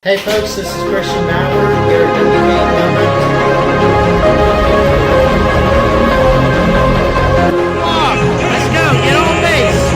Hey folks, this is Christian Ballard here at Let's go, get on base.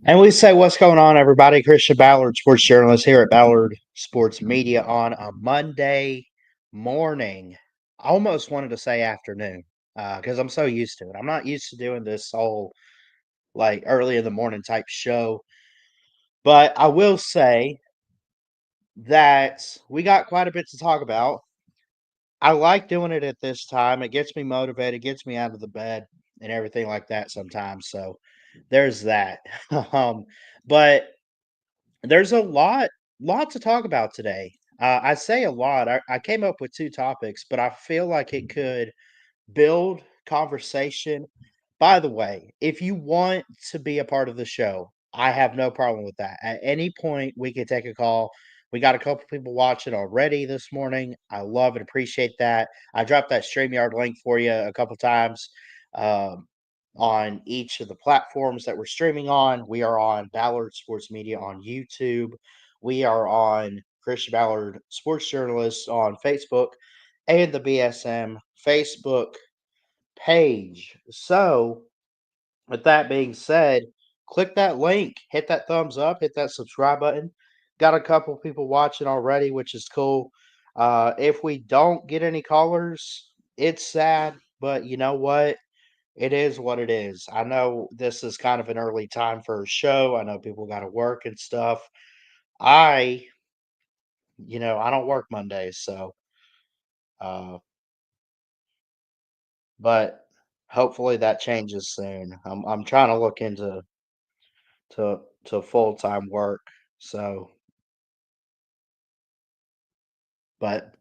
And we say, what's going on, everybody? Christian Ballard, sports journalist here at Ballard Sports Media on a Monday morning. I almost wanted to say afternoon because I'm so used to it. I'm not used to doing this whole like early in the morning type show. But I will say that we got quite a bit to talk about. I like doing it at this time. It gets me motivated, gets me out of the bed and everything like that sometimes. So there's that. um, but there's a lot to talk about today. I say a lot. I came up with two topics, but I feel like it could build conversation. By the way, if you want to be a part of the show, I have no problem with that. At any point, we can take a call. We got a couple people watching already this morning. I love and appreciate that. I dropped that StreamYard link for you a couple times um, on each of the platforms that we're streaming on. We are on Ballard Sports Media on YouTube. We are on Christian Ballard Sports Journalist on Facebook and the BSM Facebook page. So, with that being said, click that link, hit that thumbs up, hit that subscribe button. Got a couple people watching already, which is cool. If we don't get any callers, it's sad, but you know what? It is what it is. I know this is kind of an early time for a show. I know people got to work and stuff. I, I don't work Mondays, so uh, but hopefully that changes soon. I'm trying to look into to full-time work. So, but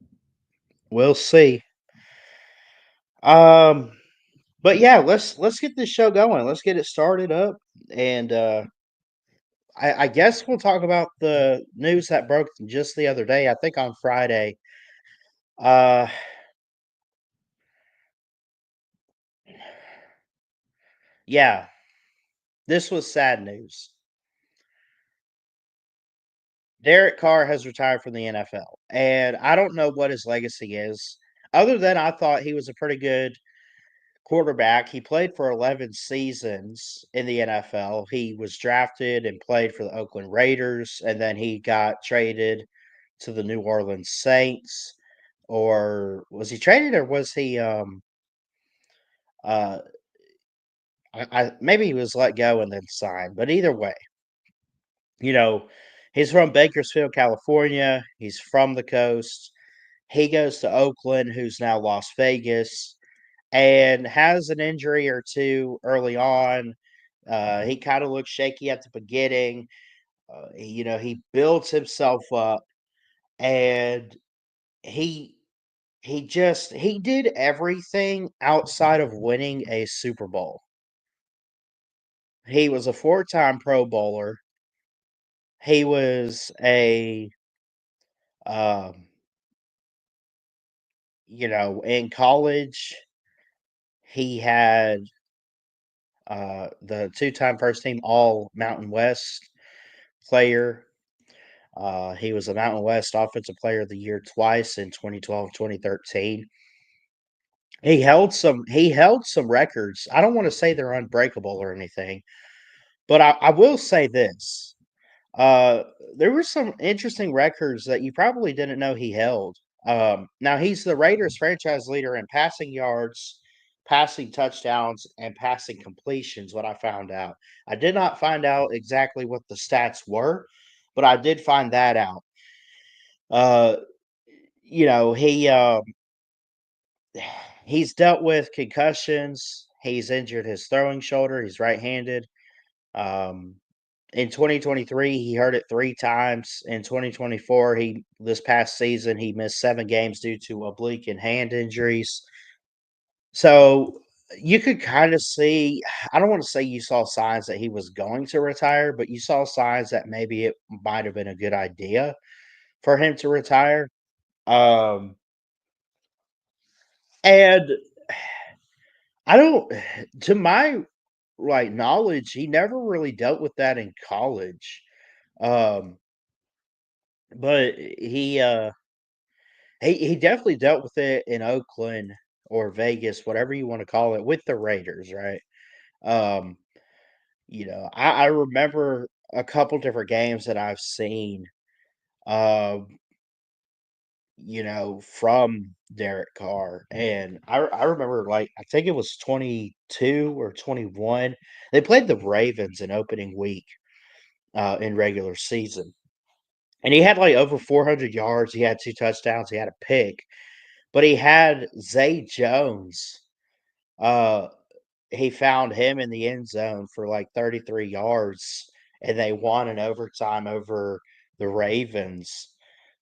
we'll see. Um, but yeah, let's get this show going. Let's get it started up, and I guess we'll talk about the news that broke just the other day. I think on Friday. Uh, yeah, this was sad news. Derek Carr has retired from the NFL, and I don't know what his legacy is, other than I thought he was a pretty good quarterback. He played for 11 seasons in the NFL. He was drafted and played for the Oakland Raiders, and then he got traded to the New Orleans Saints. Or was he traded, or was he? Uh, maybe he was let go and then signed. But either way, you know, he's from Bakersfield, California. He's from the coast. He goes to Oakland, who's now Las Vegas, and has an injury or two early on. He kind of looked shaky at the beginning. He builds himself up, and he he did everything outside of winning a Super Bowl. He was a four-time Pro Bowler. He was a um, in college, he had the two-time first team All Mountain West player. He was a Mountain West Offensive Player of the Year twice in 2012, 2013. He held some records. I don't want to say they're unbreakable or anything, but I will say this. Uh, there were some interesting records that you probably didn't know he held. Now he's the Raiders franchise leader in passing yards, passing touchdowns, and passing completions. What I found out, I did not find out exactly what the stats were, but I did find that out. Uh, he he's dealt with concussions. He's injured his throwing shoulder. He's right-handed. Um, in 2023, he hurt it 3 times. In 2024, he this past season, he missed 7 games due to oblique and hand injuries. So you could kind of see, I don't want to say you saw signs that he was going to retire, but you saw signs that maybe it might have been a good idea for him to retire. Um, and I don't, to my knowledge, he never really dealt with that in college. Um, but he definitely dealt with it in Oakland or Vegas, whatever you want to call it, with the Raiders, right? Um, I remember a couple different games that I've seen, um, from Derek Carr, and I remember like I think it was 22 or 21. They played the Ravens in opening week in regular season, and he had like over 400 yards. He had two touchdowns. He had a pick, but he had Zay Jones. Uh, he found him in the end zone for like 33 yards, and they won in overtime over the Ravens,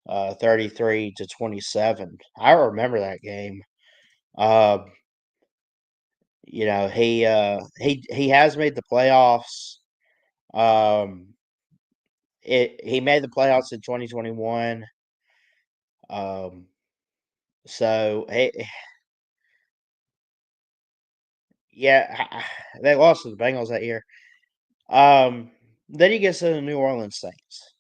33-27. I remember that game. Uh, he has made the playoffs. He made the playoffs in 2021. Um, so yeah, they lost to the Bengals that year. Then he gets to the New Orleans Saints.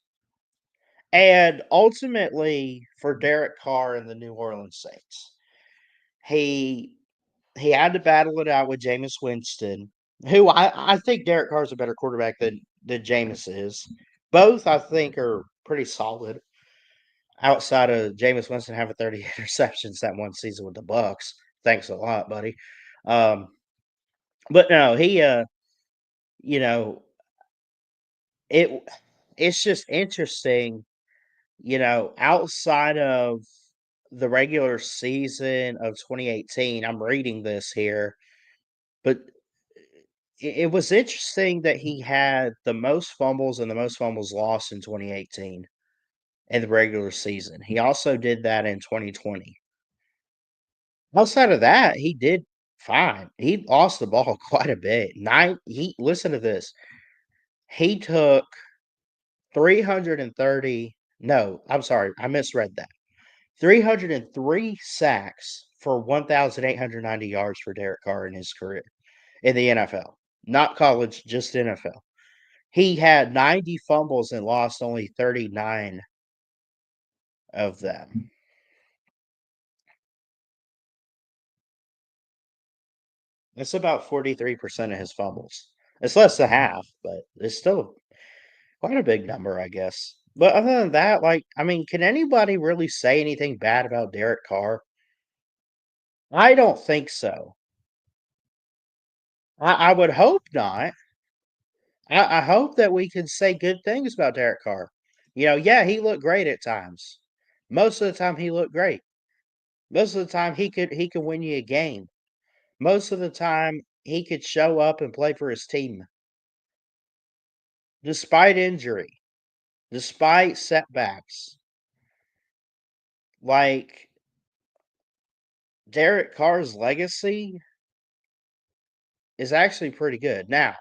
And ultimately, for Derek Carr and the New Orleans Saints, he he had to battle it out with Jameis Winston, who I think Derek Carr is a better quarterback than Jameis is. Both I think are pretty solid. Outside of Jameis Winston having 30 interceptions that one season with the Bucks, thanks a lot, buddy. Um, but no, you know, it it's just interesting. Outside of the regular season of 2018, I'm reading this here, but it was interesting that he had the most fumbles and the most fumbles lost in 2018 in the regular season. He also did that in 2020. Outside of that, he did fine. He lost the ball quite a bit. He listen to this. He took 330. No, I'm sorry, I misread that. 303 sacks for 1,890 yards for Derek Carr in his career in the NFL, not college, just NFL. He had 90 fumbles and lost only 39 of them. That's about 43% of his fumbles. It's less than half, but it's still quite a big number, I guess. But other than that, I mean, can anybody really say anything bad about Derek Carr? I don't think so. I would hope not. I hope that we can say good things about Derek Carr. Yeah, he looked great at times. Most of the time, he looked great. Most of the time, he could win you a game. Most of the time, he could show up and play for his team, despite injury, despite setbacks. Like Derek Carr's legacy is actually pretty good. Now,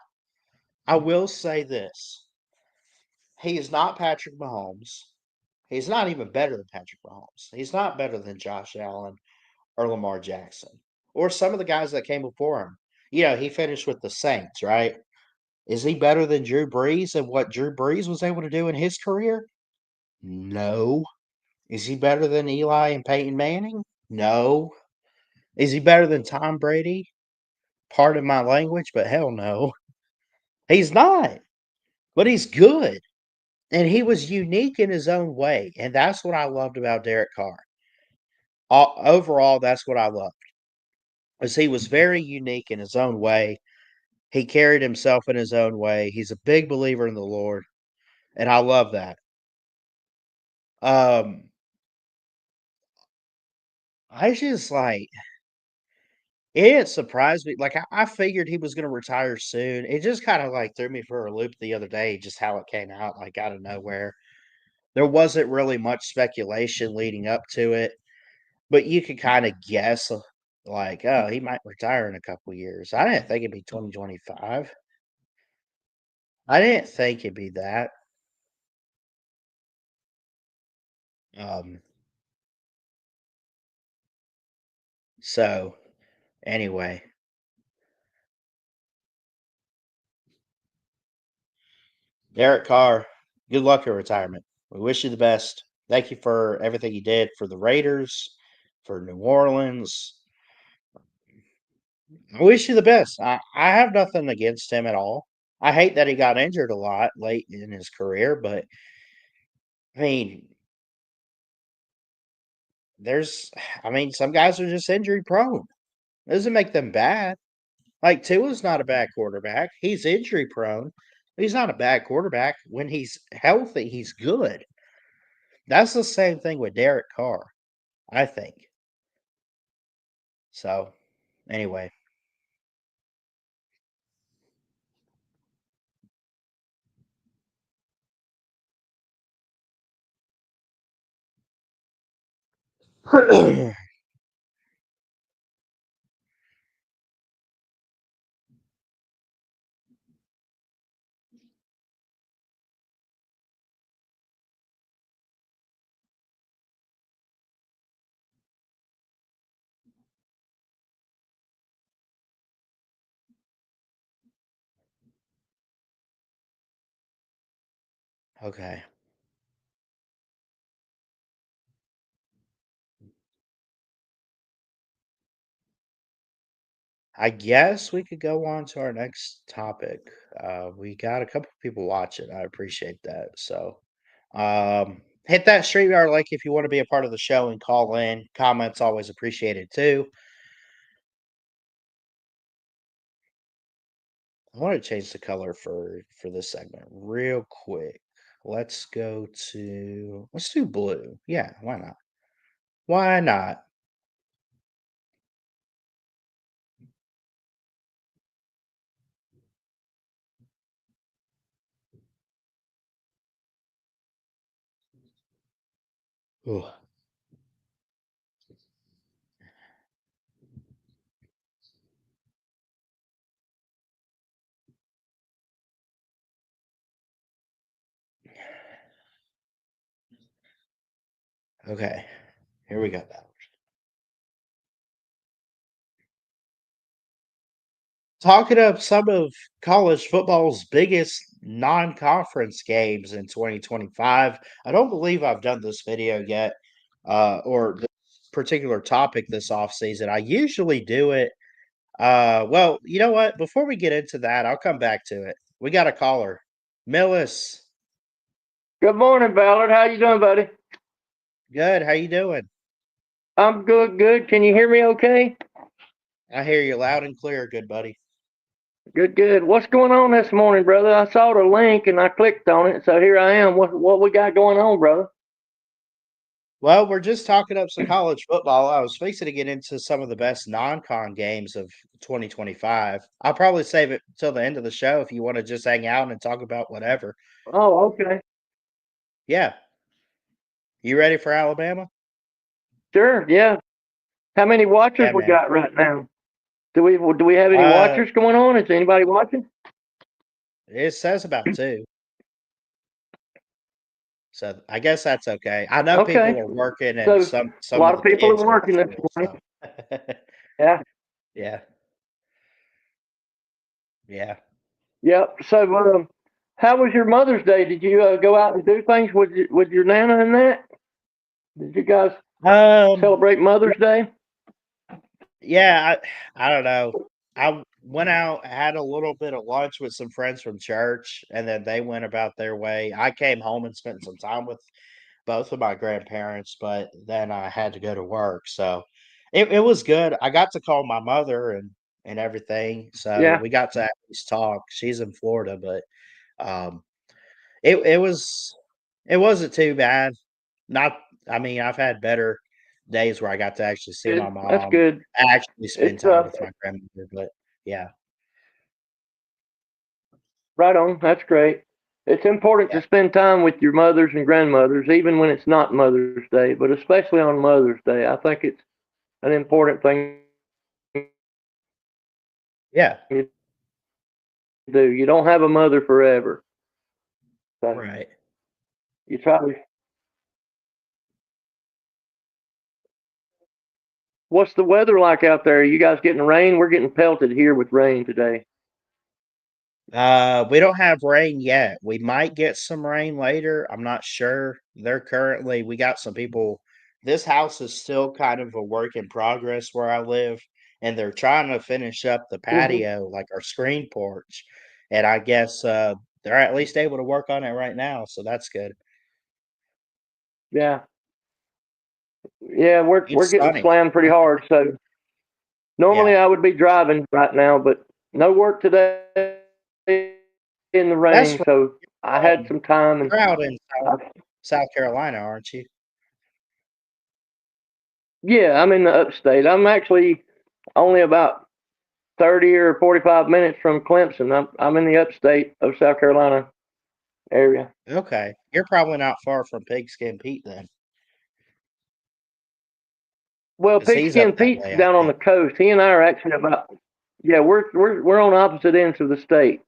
I will say this: he is not Patrick Mahomes. He's not even better than Patrick Mahomes. He's not better than Josh Allen or Lamar Jackson or some of the guys that came before him. He finished with the Saints, right? Is he better than Drew Brees and what Drew Brees was able to do in his career? No. Is he better than Eli and Peyton Manning? No. Is he better than Tom Brady? Pardon my language, but hell no. He's not. But he's good. And he was unique in his own way. And that's what I loved about Derek Carr. Overall, that's what I loved. Is he was very unique in his own way. He carried himself in his own way. He's a big believer in the Lord, and I love that. Um, I just it didn't surprise me. Like I figured he was gonna retire soon. It just kind of like threw me for a loop the other day, just how it came out, like out of nowhere. There wasn't really much speculation leading up to it, but you could kind of guess. Like, oh, he might retire in a couple years. I didn't think it'd be 2025. I didn't think it'd be that. Um, so anyway, Derek Carr, good luck in retirement. We wish you the best. Thank you for everything you did for the Raiders, for New Orleans. I wish you the best. I have nothing against him at all. I hate that he got injured a lot late in his career, but I mean, there's, I mean, some guys are just injury prone. Doesn't make them bad. Like Tua's not a bad quarterback. He's injury prone. He's not a bad quarterback. When he's healthy, he's good. That's the same thing with Derek Carr, I think. So, anyway. Okay. I guess we could go on to our next topic. We got a couple people watching. I appreciate that. So, hit that StreamYard link if you want to be a part of the show and call in. Comments always appreciated too. I want to change the color for this segment real quick. Let's do blue. Yeah, why not? Why not? Ooh, okay, here we go. Talking of some of college football's biggest non-conference games in 2025. I don't believe I've done this video yet, or this particular topic this off season. I usually do it. Well, you know what? Before we get into that, I'll come back to it. We got a caller, Millis. Good morning, Ballard. How you doing, buddy? Good. How you doing? I'm good, good. Can you hear me okay? I hear you loud and clear, good buddy. Good, good. What's going on this morning, brother? I saw the link and I clicked on it, so here I am. What we got going on, brother? Well, we're just talking up some college football. I was fixing to get into some of the best non-con games of 2025. I'll probably save it till the end of the show if you want to just hang out and talk about whatever. Oh, okay. Yeah. You ready for Alabama? Sure, yeah. How many watchers Yeah, we man. got right now? Do we have any Uh, watchers going on? Is anybody watching? it says about two. So I guess that's okay. I know people Okay. are working and So a some lot of of the people kids are are at working this school, morning. so Yeah. yeah. Yeah. Yep. So how was your Mother's Day? Did you go out and do things with your nana and that? Did you guys Um celebrate Mother's Day? Yeah, I don't know. I went out, had a little bit of lunch with some friends from church, and then they went about their way. I came home and spent some time with both of my grandparents, but then I had to go to work. So it was good. I got to call my mother and everything. So Yeah. we got to at least talk. She's in Florida, but um it wasn't too bad. Not I mean, I've had better days where I got to actually see my Good. That's mom, good. actually spend It's time with my grandmother, but yeah, right on. That's great. It's important yeah. to spend time with your mothers and grandmothers, even when it's not Mother's Day, but especially on Mother's Day. I think it's an important thing. Yeah, You do. You don't have a mother forever. So right. you try to. What's the weather like out there? Are you guys getting rain? We're getting pelted here with rain today. We don't have rain yet. We might get some rain later. I'm not sure. We got some people. This house is still kind of a work in progress where I live, and they're trying to finish up the Hmm. patio, like our screen porch. And I guess they're at least able to work on it right now, so that's good. Yeah, yeah, we're It's getting sunny. slammed pretty hard. So Yeah, normally I would be driving right now, but no work today in the that's rain. right. So I had some time, and You're out in I, South Carolina, aren't you? yeah, I'm in the upstate. I'm actually only about 30 or 45 minutes from Clemson. I'm in the upstate of South Carolina area. Okay, you're probably not far from Pigskin Pete then, Well, because he's up Pigskin that Pete's way, I down on think. the coast. He and I are actually about, yeah, we're on opposite ends of the state.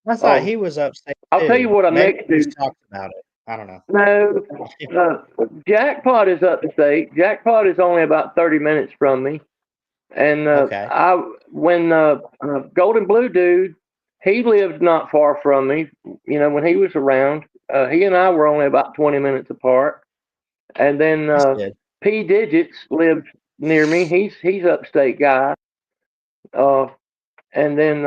I thought Um, he was upstate I'll tell you too. what I'm Maybe next we just to. talked about it. I don't know. No, Jackpot is upstate. Jackpot is only about 30 minutes from me. And Okay. I when Golden Blue Dude, he lived not far from me. You know, when he was around, he and I were only about 20 minutes apart. And then That's good. P Digits lived near me. He's upstate guy. Uh, and then,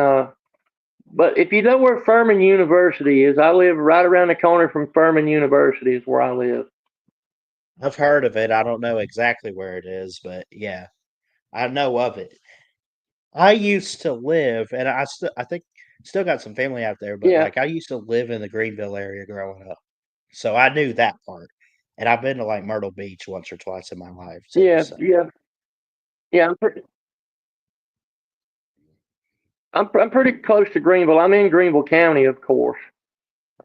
but if you know where Furman University is, I live right around the corner from Furman University. Is where I live. I've heard of it. I don't know exactly where it is, but yeah, I know of it. I used to live, and I think still got some family out there, but Yeah, like I used to live in the Greenville area growing up. So I knew that part. And I've been to like Myrtle Beach once or twice in my life too. yeah, So yeah, yeah. I'm pretty close to Greenville. I'm in Greenville County, of course,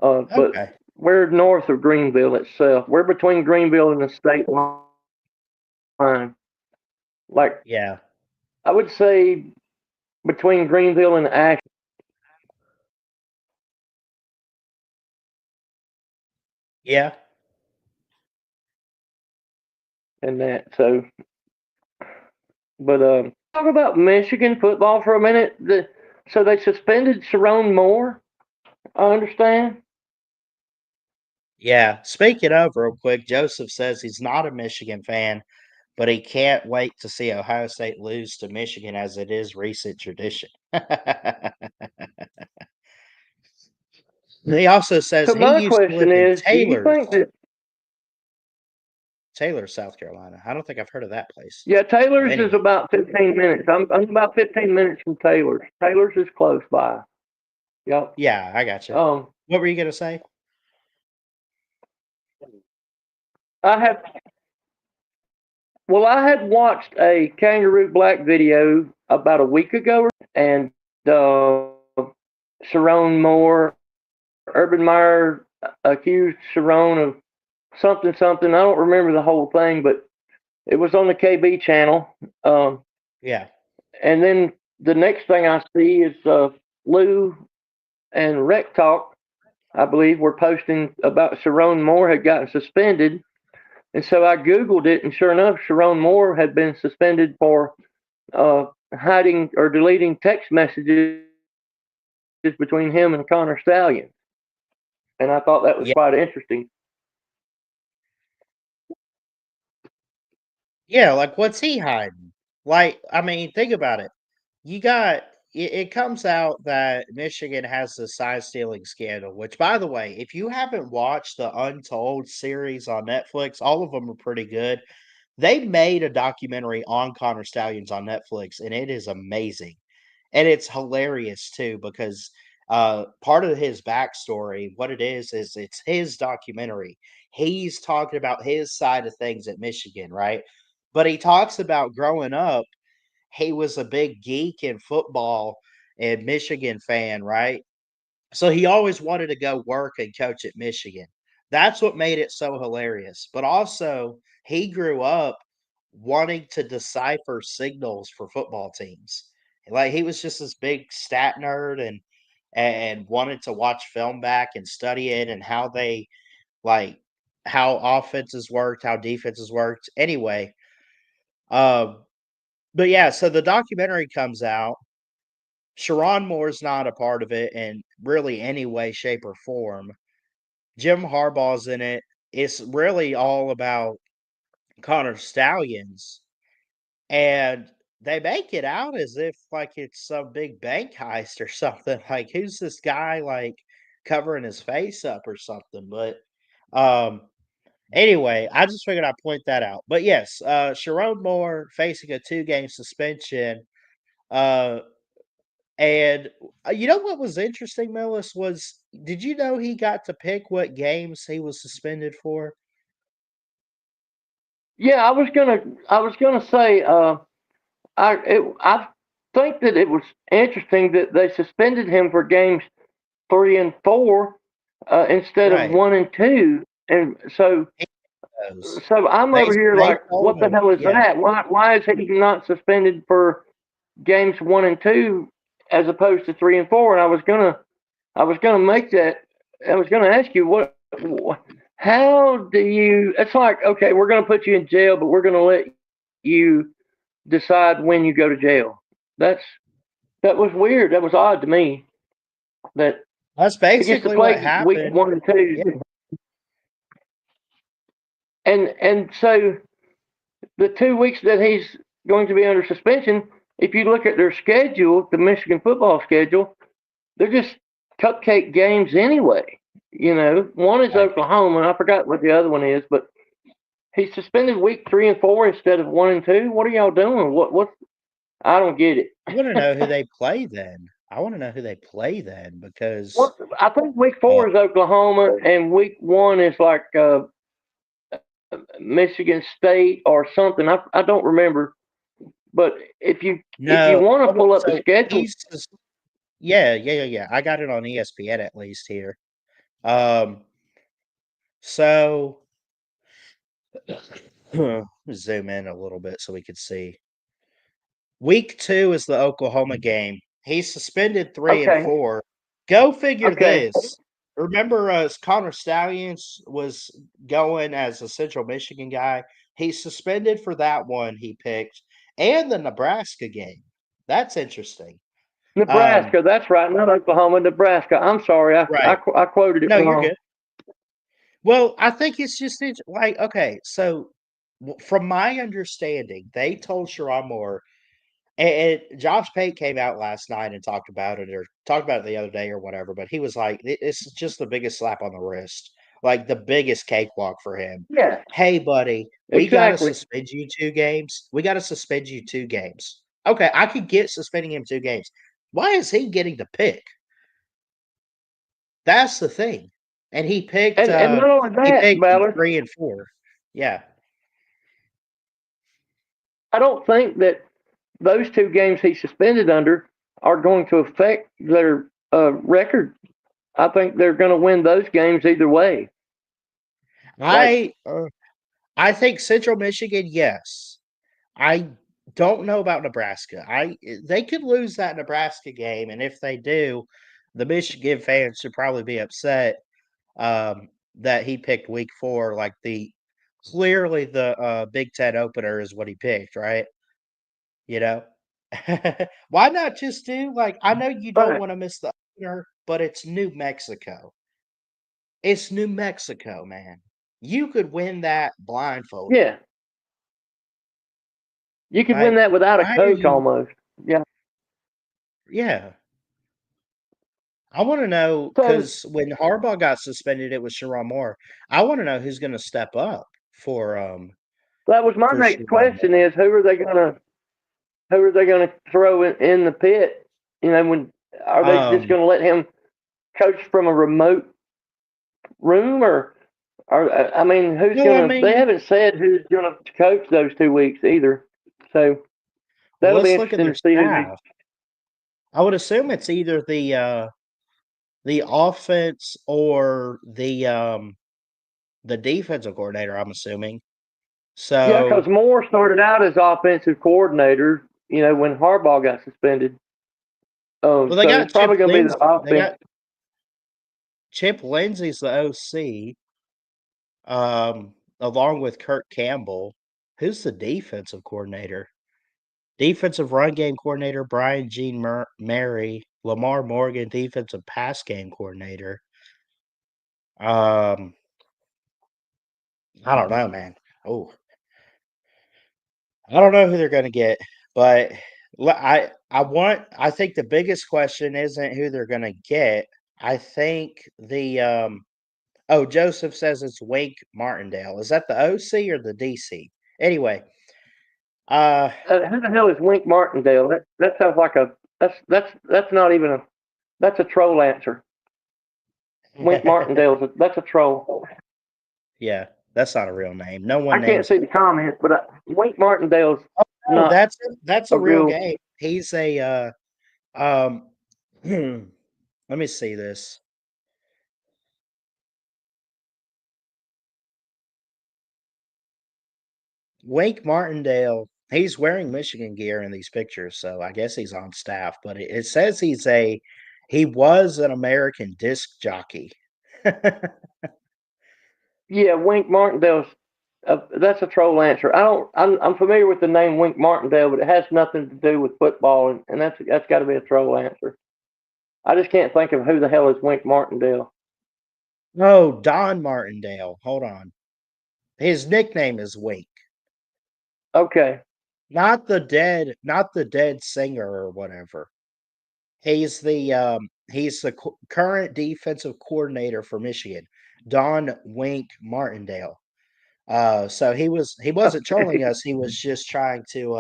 but okay. we're north of Greenville itself. We're between Greenville and the state line. Like Yeah. I would say between Greenville and Ash Yeah. and that. So, but talk about Michigan football for a minute. So they suspended Sharon Moore. I understand. Yeah. Speaking of real quick, Joseph says he's not a Michigan fan, but he can't wait to see Ohio State lose to Michigan as it is recent tradition. He also says So he my used to live question in is, do you think that Taylor, South Carolina. I don't think I've heard of that place. yeah, But Taylor's is anyway, about 15 minutes. I'm about 15 minutes from Taylor's. Taylor's is close by. Yep. yeah, I gotcha. Um, What were you gonna say? I have well, I had watched a Kangaroo Black video about a week ago, and uh, Sharon Moore, Urban Meyer accused Sharon of something something. I don't remember the whole thing, but it was on the KB channel. Um, Yeah, and then the next thing I see is Lou and Rec Talk, I believe, were posting about Sharon Moore had gotten suspended. And so I Googled it, and sure enough, Sharon Moore had been suspended for uh, hiding or deleting text messages between him and Connor Stallion. And I thought that was yeah, quite interesting. yeah. Like, what's he hiding? Like, I mean, think about it. You got it comes out that Michigan has the size stealing scandal, which, by the way, if you haven't watched the Untold series on Netflix, all of them are pretty good. They made a documentary on Connor Stallions on Netflix, and it is amazing. And it's hilarious too because part of his backstory, what it is it's his documentary. He's talking about his side of things at Michigan, right? But he talks about growing up, he was a big geek in football and Michigan fan, right? So he always wanted to go work and coach at Michigan. That's what made it so hilarious. But also, he grew up wanting to decipher signals for football teams. Like he was just this big stat nerd and wanted to watch film back and study it and how they like how offenses worked, how defenses worked. Anyway, um, but yeah, so the documentary comes out. Sharon Moore's not a part of it in really any way, shape, or form. Jim Harbaugh's in it. It's really all about Connor Stallions, and they make it out as if like it's some big bank heist or something. Like, who's this guy like covering his face up or something? But anyway, I just figured I'd point that out. But yes, Sharon Moore facing a 2-game suspension. Uh, and you know what was interesting, Millis, was did you know he got to pick what games he was suspended for? Yeah, I was gonna say I think that it was interesting that they suspended him for games 3 and 4 instead of Right. 1 and 2, and so Those. so I'm They over here they like, told what the him, hell is yeah. that? Why is he not suspended for games 1 and 2 as opposed to 3 and 4? And I was gonna make that. I was gonna ask you how do you? It's like, okay, we're gonna put you in jail, but we're gonna let you decide when you go to jail. That's that was weird. That was odd to me. That That's he gets to basically what play week happened. 1 and 2, Yeah. and so the 2 weeks that he's going to be under suspension, if you look at their schedule, the Michigan football schedule, they're just cupcake games anyway. One is Right. Oklahoma, and I forgot what the other one is, but he's suspended week 3 and 4 instead of 1 and 2. What are y'all doing? What? I don't get it. I wanna know who they play then. I wanna know who they play then because, What? I think week uh 4 is Oklahoma, and week 1 is like Michigan State or something. I don't remember. But if you no. want to Okay, pull up the so schedule, he's sus yeah, yeah, yeah, yeah. I got it on ESPN at least here. Um, so zoom in a little bit so we could see. Week 2 is the Oklahoma game. He's suspended 3 and okay, 4. Go figure okay. this. Remember, Connor Stallions was going as a Central Michigan guy? He's suspended for that one he picked and the Nebraska game. That's interesting. Um, Nebraska, that's right, not Oklahoma, Nebraska. I'm sorry, right. I quoted it No, you're wrong. good. Well, I think it's just like, okay, so from my understanding, they told Sharon Moore. And Josh Pate came out last night and talked about it or talked about it the other day or whatever, but he was like, It's just the biggest slap on the wrist, like the biggest cakewalk for him. Yeah, Hey, buddy, we got to exactly. suspend you 2 games. We got to suspend you 2 games. Okay, I could get suspending him 2 games. Why is he getting to pick? That's the thing. And And not only he that, picked Ballard, 3 and 4. Yeah. I don't think that those 2 games he's suspended under are going to affect their record. I think they're going to win those games either way. Like, I uh, I think Central Michigan, yes. I don't know about Nebraska. They could lose that Nebraska game, and if they do, the Michigan fans should probably be upset that he picked Week 4. Like clearly the Big Ten opener is what he picked, right? You know, why not just do like I know you don't right? want to miss the opener, but it's New Mexico. It's New Mexico, man. You could win that blindfolded. Yeah, you could win Like, that without a why are coach you? almost. Yeah. Yeah. I wanna know know So because when Harbaugh got suspended, it was Sherrone Moore. I wanna know who's gonna step up that was my for next Sherrone question: Moore. is who are they gonna throw in the pit? When are they just Um, gonna let him coach from a remote room, or I mean, who's no, I gonna? They mean, haven't said who's gonna coach those 2 weeks either, so well, that'll be let's look at interesting their to see who they. staff. I would assume it's either the offense or the defensive coordinator, I'm assuming. Yeah, because So Moore started out as offensive coordinator, when Harbaugh got suspended. Well, they So got it's probably going to be the They offense. got Chip Lindsey's the OC, along with Kurt Campbell. Who's the defensive coordinator? Defensive run game coordinator Brian Jean Mary, Lamar Morgan, defensive pass game coordinator. Um, I don't know, man. Oh, I don't know who they're going to get, but I think the biggest question isn't who they're going to get. I think Joseph says it's Wake Martindale. Is that the OC or the DC? Anyway, Who the hell is Wink Martindale? That sounds like that's not even that's a troll answer. Wink Martindale, that's a troll. yeah, that's not a real name. No one I can't names see the comments, but Wink Martindale's No, not that's a a real real. game. He's a um let me see this. Wake Martindale, he's wearing Michigan gear in these pictures, so I guess he's on staff, but it says he was an American disc jockey. Yeah, Wink Martindale's. That's a troll answer. I'm familiar with the name Wink Martindale, but it has nothing to do with football, and that's got to be a troll answer. I just can't think of who the hell is Wink Martindale. Oh, Don Martindale. Hold on. His nickname is Wink. Okay. Not the dead singer or whatever. He's the current defensive coordinator for Michigan, Don Wink Martindale. So he wasn't trolling us. He was just trying to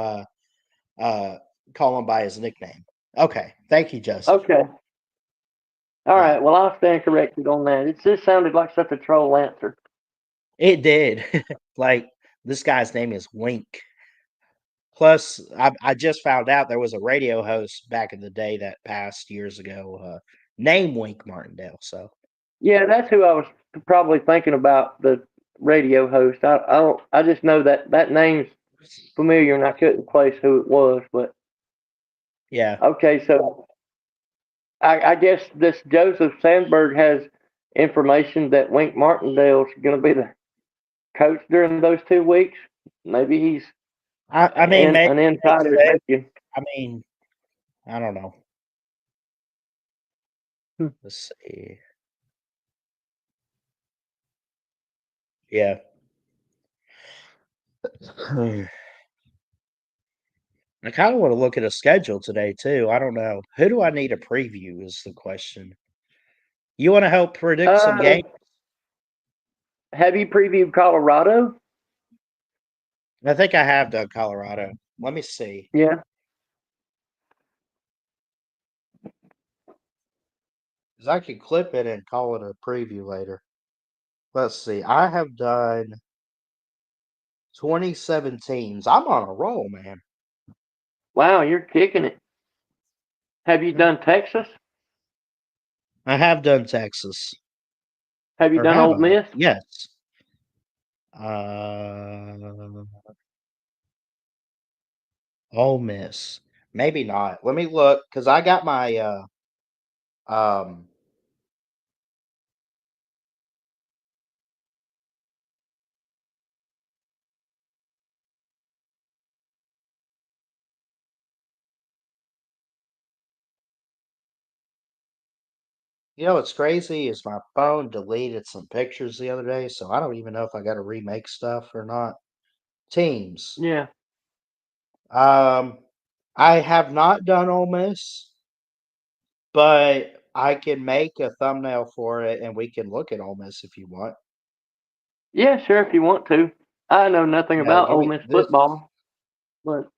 uh, call him by his nickname. Okay, thank you, Joseph. Okay. All Yeah, right. Well, I'll stand corrected on that. It just sounded like such a troll answer. it did. Like this guy's name is Wink. Plus, I just found out there was a radio host back in the day that passed years ago, named Wink Martindale. So Yeah, that's who I was probably thinking about, the radio host. I just know that name's familiar, and I couldn't place who it was. But yeah, okay, so I guess this Joseph Sandberg has information that Wink Martindale's going to be the coach during those 2 weeks. Maybe he's I mean, maybe an he insider said. thinking. I mean, I don't know. Hmm. Let's see. Yeah. I kind of want to look at a schedule today too. I don't know. Who do I need to preview is the question. You want to help predict some Uh, games? have you previewed Colorado? I think I have done Colorado. Let me see. Yeah. 'Cause I can clip it and call it a preview later. Let's see. I have done 27 teams. I'm on a roll, man. Wow, you're kicking it. Have you Mhm. done Texas? I have done Texas. Have you Or done have Old I? Miss? Yes. Uh, Ole Miss. Maybe not. Let me look because I got my um what's crazy is my phone deleted some pictures the other day, so I don't even know if I got to remake stuff or not. Teams. Yeah. Um, I have not done Ole Miss, but I can make a thumbnail for it, and we can look at Ole Miss if you want. Yeah, sure, if you want to. I know nothing Yeah, about give Ole me Miss this. football, but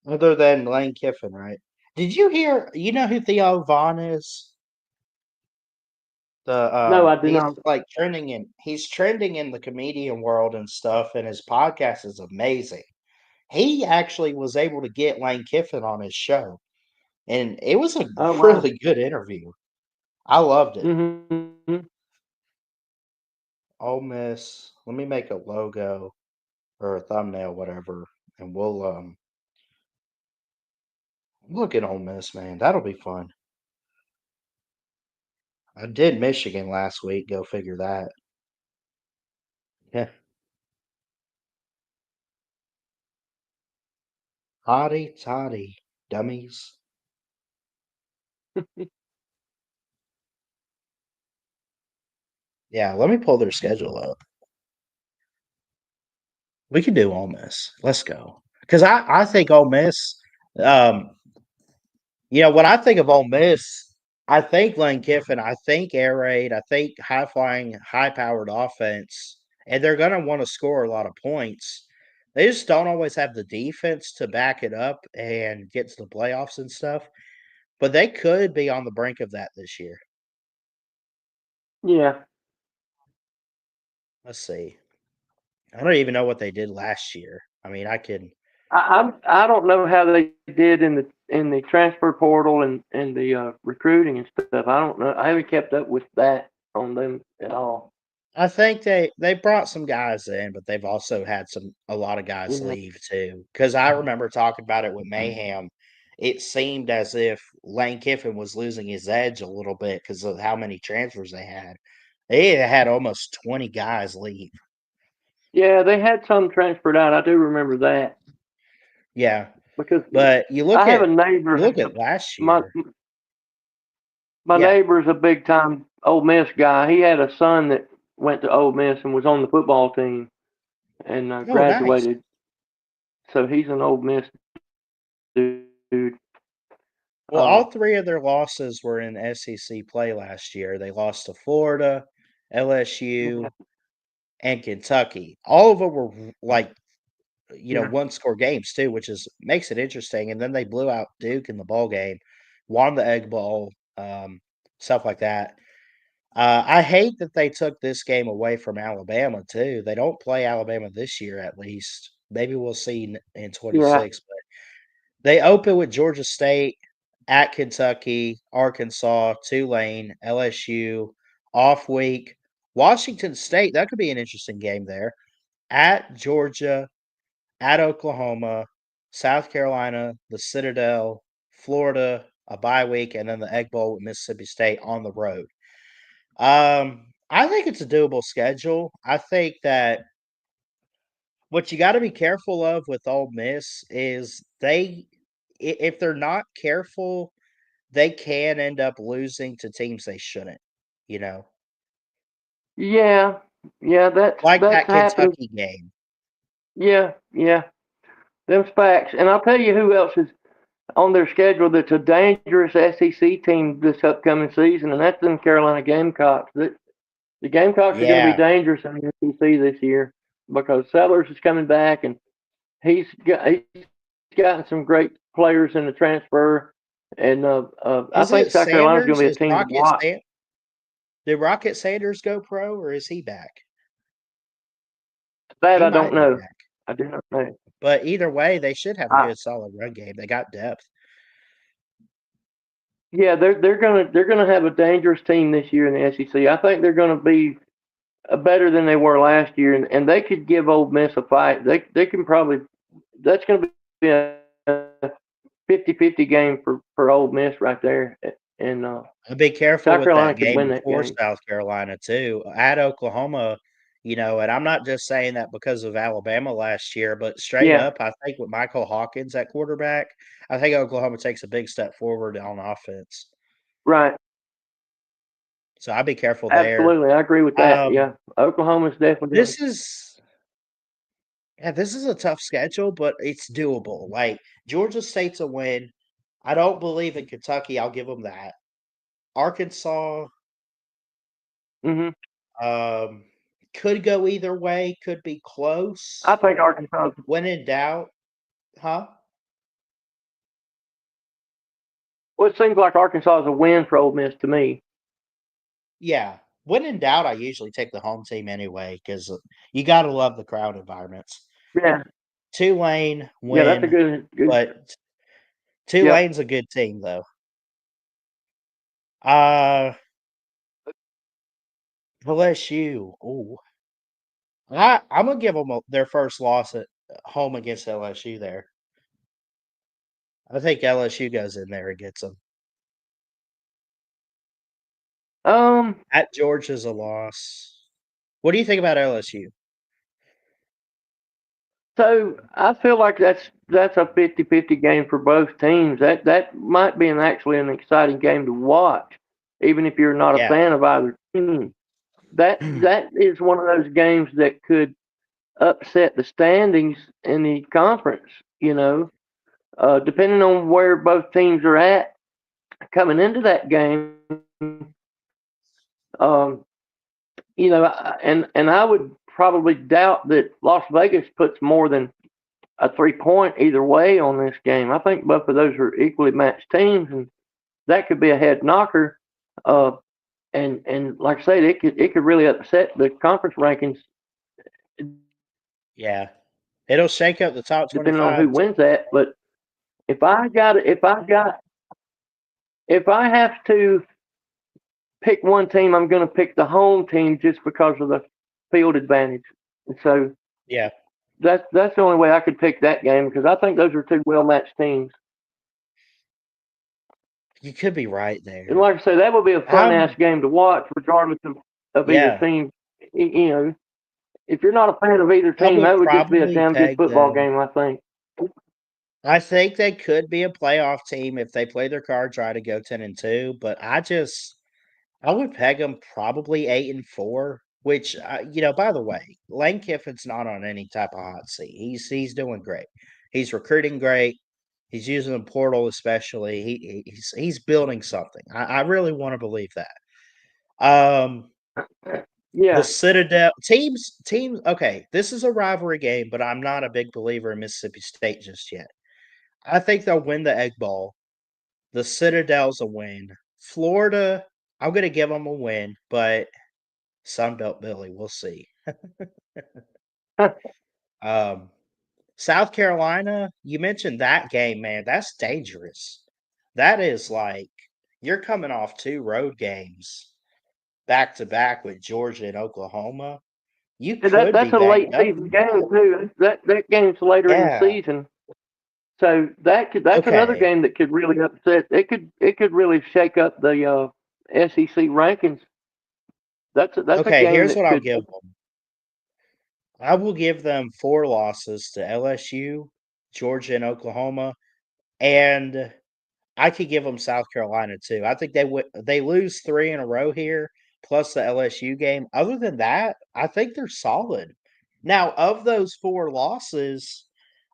Other than Lane Kiffin, right? Did you hear? You know who Theo Vaughn is? The no, I do he's not. like he's trending in the comedian world and stuff, and his podcast is amazing. He actually was able to get Lane Kiffin on his show, and it was a Oh, wow. really good interview. I loved it. Mm-hmm. Ole Miss. Let me make a logo or a thumbnail, whatever, and we'll Look at Ole Miss, man. That'll be fun. I did Michigan last week. Go figure that. Yeah. Hotty toddy, dummies. Yeah, let me pull their schedule up. We can do Ole Miss. Let's go. Because I think Ole Miss, um, when I think of Ole Miss, I think Lane Kiffin, I think air raid, I think high flying, high powered offense, and they're going to want to score a lot of points. They just don't always have the defense to back it up and get to the playoffs and stuff. But they could be on the brink of that this year. Yeah, Let's see. I don't even know what they did last year. I mean, I could. I don't know how they did in the transfer portal and the recruiting and stuff. I don't know. I haven't kept up with that on them at all. I think they brought some guys in, but they've also had a lot of guys Yeah, leave too. Because I remember talking about it with Mayhem. It seemed as if Lane Kiffin was losing his edge a little bit because of how many transfers they had. They had almost 20 guys leave. yeah, they had some transferred out. I do remember that Yeah, because but I have a you neighbor. look at last My year. my Yeah. neighbor's a big time Ole Miss guy. He had a son that went to Ole Miss and was on the football team and Oh, nice. graduated. So he's an Ole Miss dude. Well, all three of their losses were in SEC play last year. They lost to Florida, Yeah, LSU, and Kentucky. All of them were like, yeah, one score games too, which is makes it interesting. And then they blew out Duke in the ball game, won the Egg Bowl, stuff like that. I hate that they took this game away from Alabama too. They don't play Alabama this year, at least. Maybe we'll see in yeah, 26. But they open with Georgia State, at Kentucky, Arkansas, Tulane, LSU, off week, Washington State. That could be an interesting game there. At Georgia, at Oklahoma, South Carolina, the Citadel, Florida, a bye week, and then the Egg Bowl with Mississippi State on the road. I think it's a doable schedule. I think that what you got to be careful of with Ole Miss is if they're not careful, they can end up losing to teams they shouldn't. You know, yeah, yeah. like That's that happened. Kentucky game. Yeah, yeah. Them's facts. And I'll tell you who else is on their schedule that's a dangerous SEC team this upcoming season, and that's the Carolina Gamecocks. The Gamecocks are going to be Yeah, dangerous in the SEC this year because Sellers is coming back, and he's gotten some great players in the transfer, and I is think it South Carolina's going Sanders? to be a Is team to Rocket watch. San? Did Rocket Sanders go pro, or is he back? That He I don't might be know. back. I do not know. But either way, they should have a I, good solid run game. They got depth. yeah, they're gonna have a dangerous team this year in the SEC. I think they're going to be better than they were last year, and they could give Ole Miss a fight. They can probably that's going to be a 50-50 game for Ole Miss right there, and And be careful South with Carolina that could game win that before game. South Carolina too. At Oklahoma, and I'm not just saying that because of Alabama last year, but straight Yeah, up, I think with Michael Hawkins at quarterback, I think Oklahoma takes a big step forward on offense. right. So I'd be careful there. Absolutely, I agree with that. Um, Yeah, Oklahoma's definitely going to. this is yeah, this is a tough schedule, but it's doable. Like Georgia State's a win. I don't believe in Kentucky. I'll give them that. Arkansas, Hmm. um, could go either way. Could be I close. think Arkansas. When in doubt, huh? Well, it seems like Arkansas is a win for Ole Miss to me. Yeah. When in doubt, I usually take the home team anyway because you got to love the crowd environments. Yeah, Tulane yeah, that's a win, good. but Yep. Tulane's a good team though. Uh, LSU. Oh, I'm gonna give them their first loss at home against LSU there. I think LSU goes in there and gets them. Um, At Georgia's a loss. What do you think about LSU? so I feel like that's a 50-50 game for both teams. That might be actually an exciting game to watch, even if you're not a Yeah. fan of either team. That is one of those games that could upset the standings in the conference. You know, depending on where both teams are at coming into that game. Um, and I would probably doubt that Las Vegas puts more than a 3 point either way on this game. I think both of those are equally matched teams, and that could be a head knocker. Uh, and like I said, it could really upset the conference rankings Yeah. It'll shake up the top depending on 25 who too. wins that. But if I got if I have to pick one team, I'm going to pick the home team just because of the field advantage. And so Yeah. that's the only way I could pick that game because I think those are two well matched teams. You could be right And there. like I say, that would be a fun ass I'm game to watch, regardless of either yeah. team. You know, if you're not a fan of either I team, would that would just be a probably damn good peg football them. game, I think. I think they could be a playoff team if they play their cards right to go 10-2, but I would peg them probably 8-4, which by the way, Lane Kiffin's not on any type of hot seat. He's doing great. He's recruiting great. He's using the portal especially. He's building something. I really want to believe that. Um, the Yeah, Citadel teams. Okay, this is a rivalry game, but I'm not a big believer in Mississippi State just yet. I think they'll win the Egg Bowl. The Citadel's a win. Florida, I'm gonna give them a win, but Sunbelt Billy, we'll see. Um, South Carolina, you mentioned that game, man. That's dangerous. That is like you're coming off two road games back to back with Georgia and Oklahoma. You and could be that's a late banged up season from that. game too. That game's later in the Yeah. season, so that's another Okay. game that could really upset. It could really shake up the SEC rankings. That's a Okay, game here's that what I'll could. give them. I will give them 4 losses to LSU, Georgia, and Oklahoma, and I could give them South Carolina too. I think they lose 3 in a row here, plus the LSU game. Other than that, I think they're solid. Now, of those 4 losses,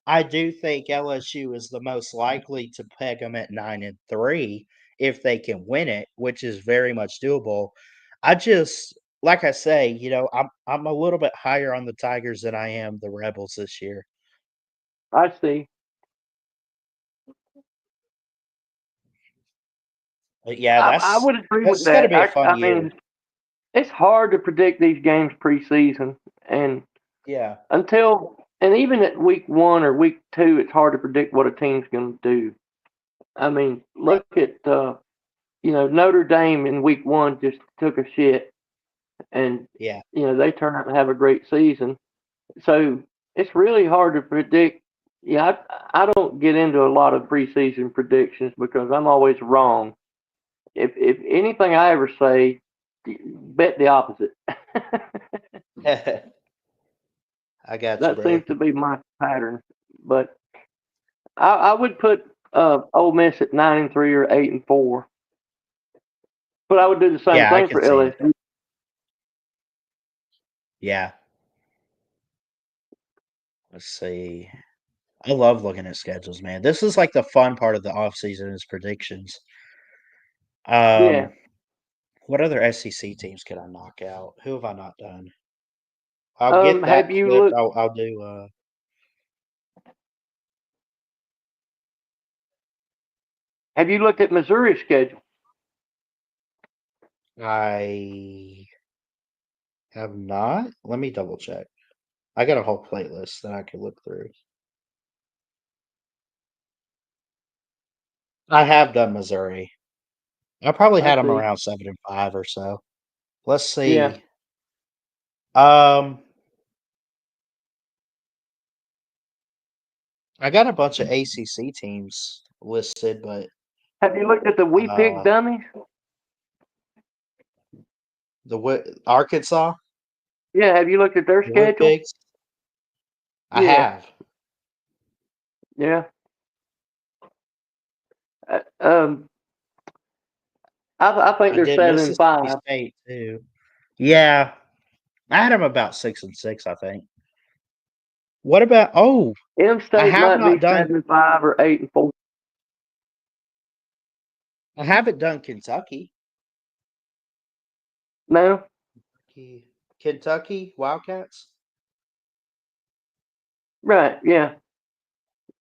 I do think LSU is the most likely to peg them at 9-3 if they can win it, which is very much doable. I just like I say, I'm a little bit higher on the Tigers than I am the Rebels this year. I see. But yeah, I would agree with that's going to that. be a fun I year. mean, it's hard to predict these games preseason, and Yeah. and even at week 1 or week 2, it's hard to predict what a team's going to do. I mean, Right. look at Notre Dame in week 1 just took a shit, and Yeah. they turn out to have a great season. So it's really hard to predict. Yeah, I don't get into a lot of preseason predictions because I'm always wrong. If anything I ever say, bet the opposite. I got you, That brother. seems to be my pattern. But I would put Ole Miss at 9-3 or 8-4. But I would do the same Yeah, I thing can for see it. LSU. Yeah. Let's see. I love looking at schedules, man. This is like the fun part of the off season is predictions. Yeah. Um, what other SEC teams could I knock out? Who have I not done? I'll get that Have you clip. looked? I'll do. Have you looked at Missouri's schedule? I have not. Let me double check. I got a whole playlist that I could look through. I have done Missouri. I probably I had them see. around 7-5 or so. Let's Yeah. see. Um, I got a bunch of ACC teams listed, but Have you looked at the We Pick uh, dummies? Arkansas, Yeah, have you looked at their the Wood schedule? Pigs. I Yeah, have. yeah. Uh, um, I think I they're did 7-5. Mississippi State too. Yeah, I had them about 6-6, I think. What about? Oh, M I State have might not be done. 7-5 or 8-4. I haven't done Kentucky. No, Kentucky Wildcats. right? Yeah.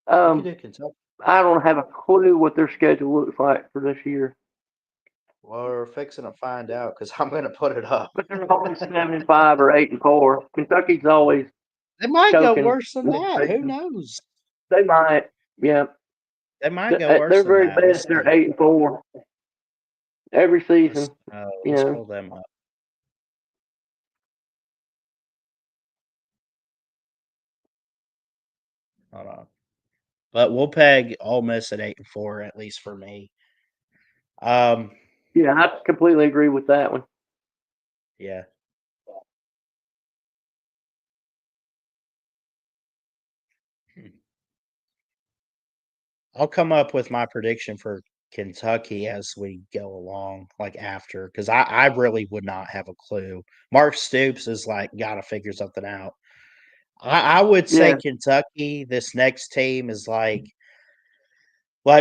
We could Um, do Kentucky. I don't have a clue what their schedule looks like for this year, Well, we're fixing to find out because I'm going to put it up. but they're always 7-5 or 8-4. Kentucky's always They might go choking worse than that. Who mid-season. knows? They might. Yeah, They might go worse their than very that. We'll best. They're see. 8-4 every Let's season. You let's know. pull them up. Hold on. But we'll peg Ole Miss at 8-4, at least for me. Um, Yeah, I completely agree with that one. yeah. I'll come up with my prediction for Kentucky as we go along, like after, because I really would not have a clue. Mark Stoops is like got to figure something out. I would say Yeah. Kentucky. This next team is like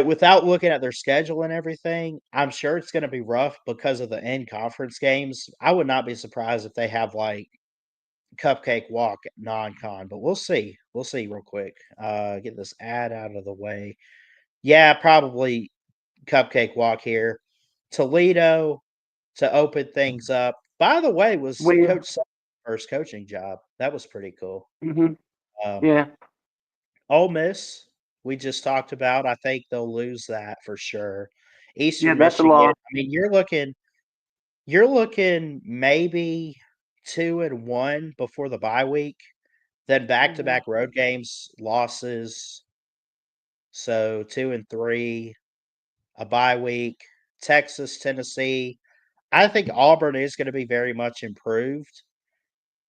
without looking at their schedule and everything, I'm sure it's going to be rough because of the in conference games. I would not be surprised if they have like cupcake walk non-con, but we'll see. We'll see real quick. Get this ad out of the way. Yeah, probably cupcake walk here. Toledo to open things up. By the way, was We. Coach Sutton's first coaching job. That was pretty cool. Hmm. Um, Yeah. Ole Miss, we just talked about. I think they'll lose that for sure. Yeah, Eastern that's a Michigan. loss. I mean, you're looking maybe 2-1 before the bye week. Then Hmm. back-to-back road games, losses. So 2-3, a bye week. Texas, Tennessee. I think Auburn is going to be very much improved.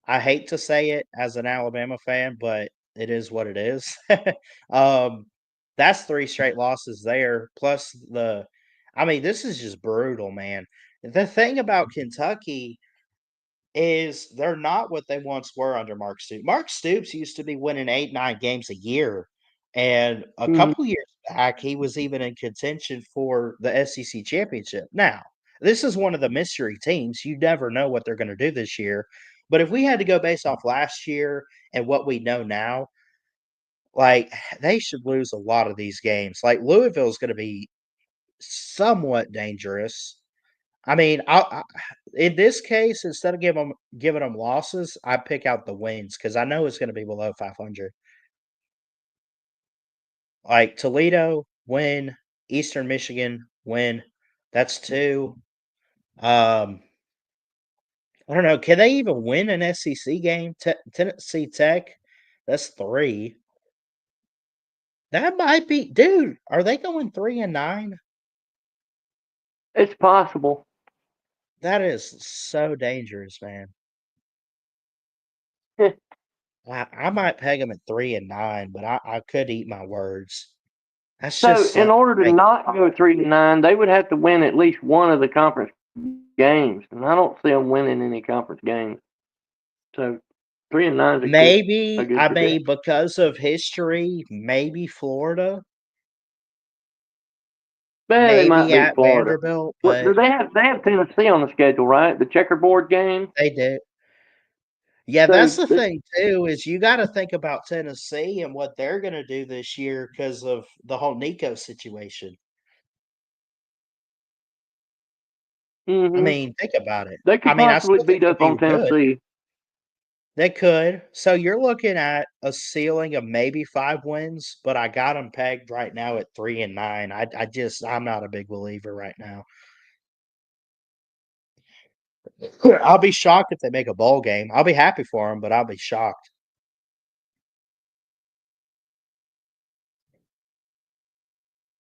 I hate to say it as an Alabama fan, but it is what it is. um, that's 3 straight losses there. Plus I mean, this is just brutal, man. The thing about Kentucky is they're not what they once were under Mark Stoops. Mark Stoops used to be winning 8, 9 games a year. And a Hmm. couple years back, he was even in contention for the SEC championship. Now, this is one of the mystery teams. You never know what they're going to do this year. But if we had to go based off last year and what we know now, like they should lose a lot of these games. Like Louisville is going to be somewhat dangerous. I mean, in this case, instead of giving them losses, I pick out the wins because I know it's going to be below 500. Like Toledo win, Eastern Michigan win. That's 2. Um, I don't know. Can they even win an SEC game? Tennessee Tech, that's 3. That might be, dude. Are they going 3-9? It's possible. That is so dangerous, man. I might peg them at 3-9, but I could eat my words. That's So, just in order to like not go 3-9, they would have to win at least one of the conference games, and I don't see them winning any conference games. So, 3-9 is a maybe, good I prediction. mean, because of history, maybe Florida, Man, they might maybe beat at Florida. Vanderbilt, What do but they have? They have Tennessee on the schedule, right? The checkerboard game. they do. Yeah, that's So, the thing too, is you got to think about Tennessee and what they're going to do this year because of the whole Nico situation. I hmm mean, think about it. they I could mean, I possibly still think beat they'll up on be good. Tennessee. They could. So you're looking at a ceiling of maybe 5 wins, but I got them pegged right now at 3-9. I'm not a big believer right now. I'll be shocked if they make a bowl game. I'll be happy for them, but I'll be shocked.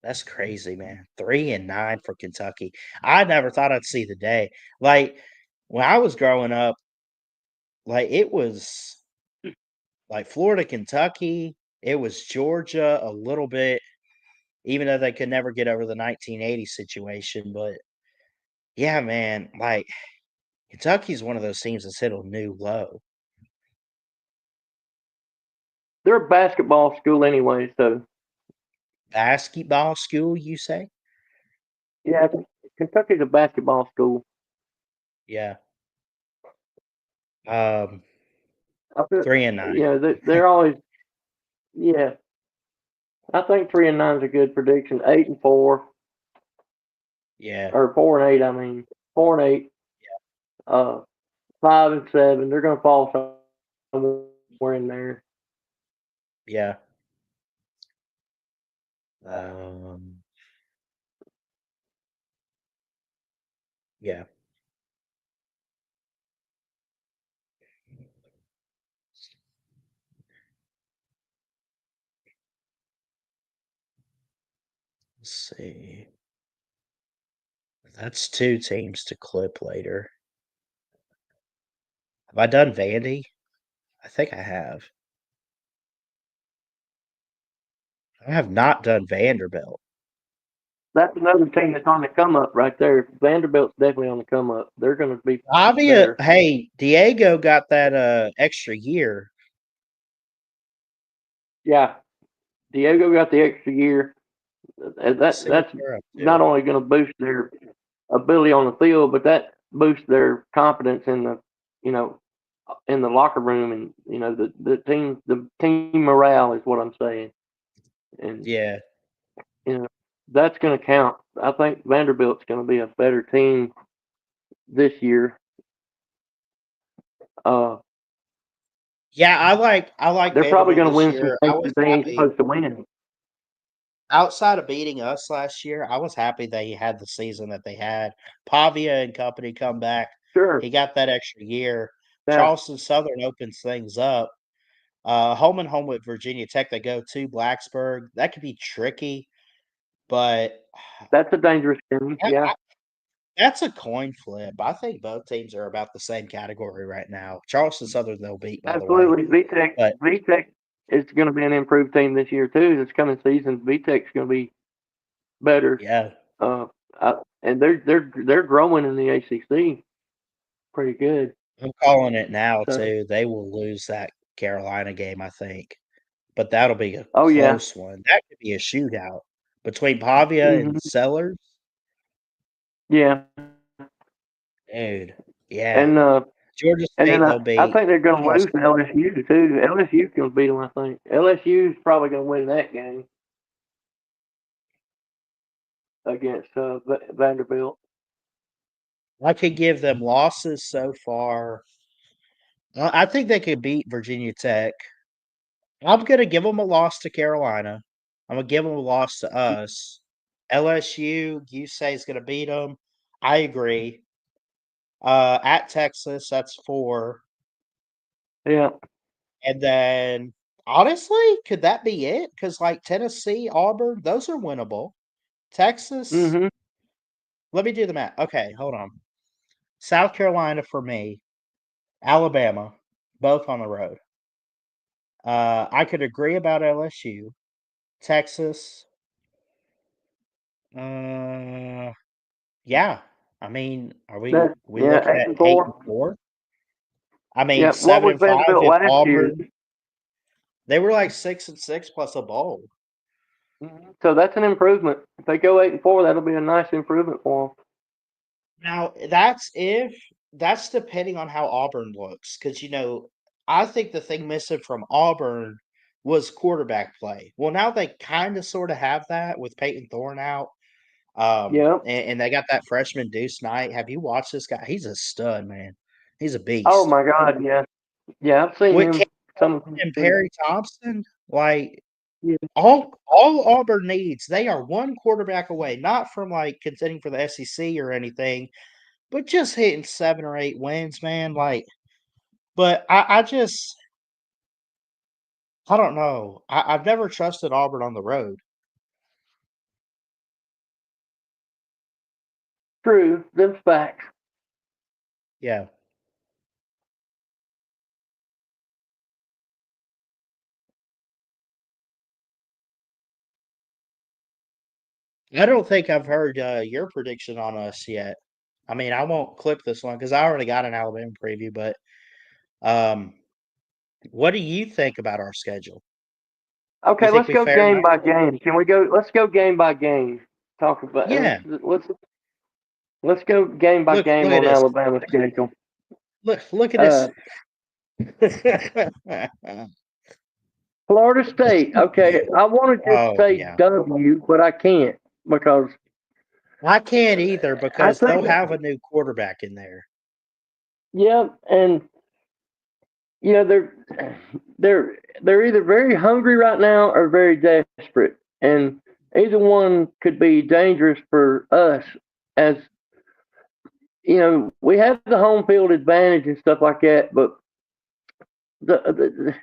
That's crazy, man. 3-9 for Kentucky. I never thought I'd see the day. Like, when I was growing up, like, it was, like, Florida, Kentucky, it was Georgia a little bit, even though they could never get over the 1980 situation, but, yeah, man, like, Kentucky's one of those teams that's hit a new low. They're a basketball school anyway, so Basketball school, you say? yeah, Kentucky's a basketball school. Yeah. Um, I feel, 3-9. they're always yeah. I think 3-9 is a good prediction. 8-4 Yeah, or 4-8. I mean 4-8. Uh, 5-7. They're going to fall somewhere in there. yeah. Um, yeah. Let's see. That's 2 teams to clip later. Have I done Vandy? I think I have. I have not done Vanderbilt. That's another team that's on the come up right there. Vanderbilt's definitely on the come up. They're going to be Avia, better. hey, Diego got that extra year. Yeah, Diego got the extra year. Let's see what That's they're up to. not only going to boost their ability on the field, but that boosts their confidence in the you know in the locker room, and the team morale is what I'm saying, and Yeah. that's going to count. I think Vanderbilt's going to be a better team this year. Uh, Yeah, I like they're probably Vanderbilt going to this win some year. I games was that they ain't happy. supposed to win. Outside of beating us last year, I was happy they had the season that they had. Pavia and company come back. Sure, He got that extra year. yeah, Charleston Southern opens things up. Home and home with Virginia Tech. They go to Blacksburg. That could be tricky, but that's a dangerous game. yeah, Yeah, that's a coin flip. I think both teams are about the same category right now. Charleston Southern they'll beat, by the way. absolutely. VTech, But VTech is going to be an improved team this year too. This coming season, VTech's going to be better. yeah, Uh, and they're growing in the ACC pretty good. I'm calling it now So, too. They will lose that Carolina game, I think. But that'll be a oh yeah, close one. That could be a shootout between Pavia and hmm Sellers. yeah, Dude, yeah. and Georgia and then State, I, they'll I beat. think they're going I'm to gonna lose to LSU too. LSU's going to beat them. I think LSU's probably going to win that game against Vanderbilt. I could give them losses so far. I think they could beat Virginia Tech. I'm gonna give them a loss to Carolina. I'm gonna give them a loss to us. LSU, you say is gonna beat them. I agree. At Texas, that's 4. Yeah. And then, honestly, could that be it? Because like, Tennessee, Auburn, those are winnable. Texas, hmm let me do the math. Okay, hold on. South Carolina for me, Alabama, both on the road. I could agree about LSU. Texas, uh, yeah. I mean, are we Yeah, looking eight at and 8 and four. 4? I mean, Yeah. What 7 was and 5 Vanderbilt if last year? Auburn they were like 6 and 6 plus a bowl. So that's an improvement. If they go 8-4, that'll be a nice improvement for them. Now, that's depending on how Auburn looks, because I think the thing missing from Auburn was quarterback play. Well, now they kinda sorta have that with Peyton Thorne out, Yeah. and they got that freshman Deuce Knight. Have you watched this guy? He's a stud, man. He's a Oh beast. my God. Yeah. Yeah. I've seen With Cam him. Some of and them. Perry Thompson, like, Yeah. all Auburn needs, they are 1 quarterback away, not from, like, contending for the SEC or anything, but just hitting 7 or 8 wins, man, like but I don't know. I've never trusted Auburn on the road. True, them facts. Yeah. I don't think I've heard your prediction on us yet. I mean, I won't clip this one because I already got an Alabama preview, but um, what do you think about our schedule? You Okay, think let's we go fared game enough? by game. Can we go? Let's go game by game. Talk about Yeah. let's go game by Look game at on this. Alabama's schedule. Look at this. Uh, Florida State. Okay, I want to just Oh say yeah. W, but I can't because I can't either I because they'll think, have a new quarterback in there. yeah, and you know they're either very hungry right now or very desperate, and either one could be dangerous for us. As you know, we have the home field advantage and stuff like that, but the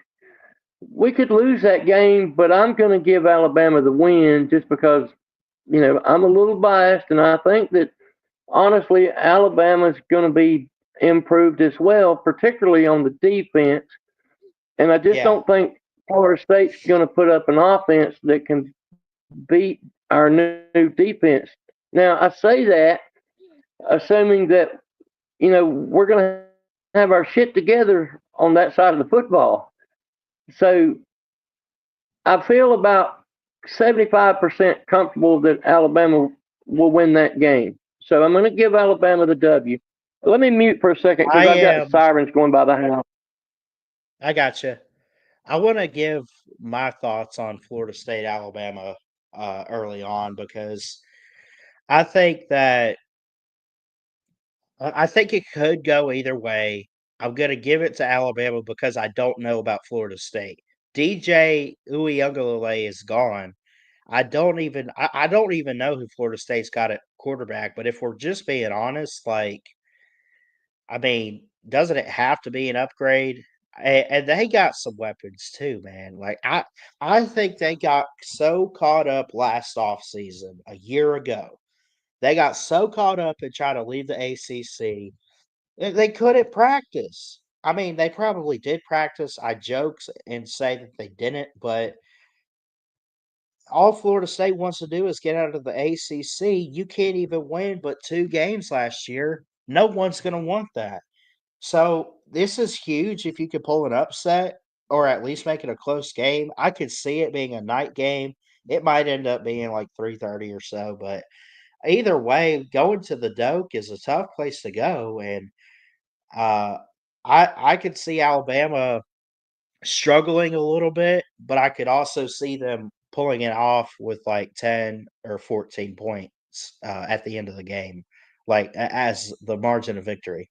we could lose that game. But I'm going to give Alabama the win just because I'm a little biased, and I think that honestly Alabama's going to be improved as well, particularly on the defense. And I just Yeah. don't think Florida State's going to put up an offense that can beat our new defense. Now, I say that assuming that, we're going to have our shit together on that side of the football. So I feel about 75% comfortable that Alabama will win that game. So I'm going to give Alabama the W. Let me mute for a second because I I've got the am. sirens going by the house. I gotcha. I want to give my thoughts on Florida State, Alabama early on because I think that I think it could go either way. I'm going to give it to Alabama because I don't know about Florida State. DJ Uiagalelei is gone. I don't even know who Florida State's got at quarterback. But if we're just being honest, like I mean, doesn't it have to be an upgrade? And they got some weapons too, man. Like I think they got so caught up last off season a year ago. They got so caught up in trying to leave the ACC, they couldn't practice. I mean, they probably did practice. I joke and say that they didn't, but all Florida State wants to do is get out of the ACC. You can't even win but 2 games last year. No one's going to want that. So this is huge if you could pull an upset or at least make it a close game. I could see it being a night game. It might end up being like 3:30 or so, but either way, going to the Doak is a tough place to go, and uh, I could see Alabama struggling a little bit, but I could also see them pulling it off with like 10 or 14 points at the end of the game, like as the margin of victory.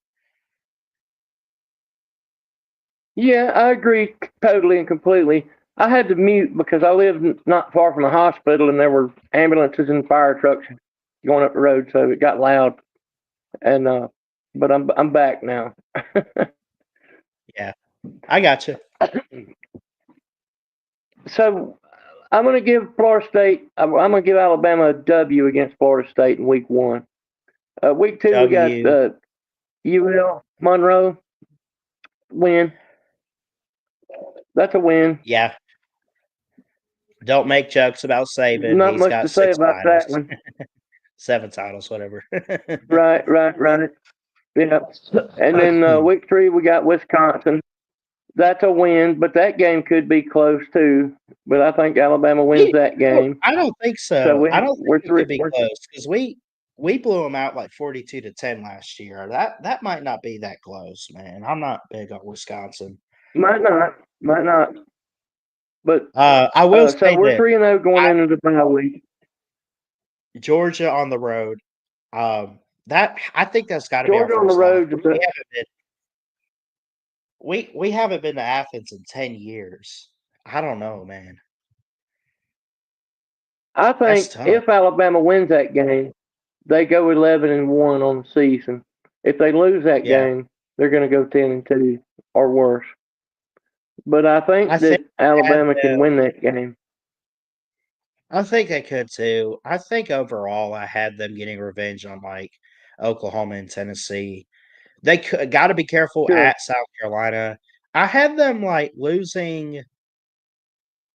Yeah, I agree totally and completely. I had to mute because I live not far from a hospital and there were ambulances and fire trucks going up the road, so it got loud. And but I'm back now. Yeah, I got you. So I'm going to give Florida State. I'm going to give Alabama a W against Florida State in Week 1. Week 2 we got W. UL Monroe win. That's a win. Yeah, don't make jokes about Saban. Not He's much to got say 6 about titles, that one. 7 titles, whatever. Right, right, right. Yeah. And then week 3 we got Wisconsin. That's a win, but that game could be close too. But I think Alabama wins that game. I don't think So so. I don't think we're it three. could be close because we blew them out like 42-10 last year. That might not be that close, man. I'm not big on Wisconsin. Might not, might not. But I will so say we're that 3-0 going I into the bye week. Georgia on the road, that I think that's gotta be our Georgia on the first loss. road. We haven't been to Athens in 10 years. I don't know, man. I That's think tough. if Alabama wins that game, they go 11-1 on the season. If they lose that Yeah. game, they're going to go 10-2 or worse. But I I think think that I had Alabama can them win that game. I think they could too. I think overall I had them getting revenge on like Oklahoma and Tennessee. They got to be careful Sure. at South Carolina. I had them like losing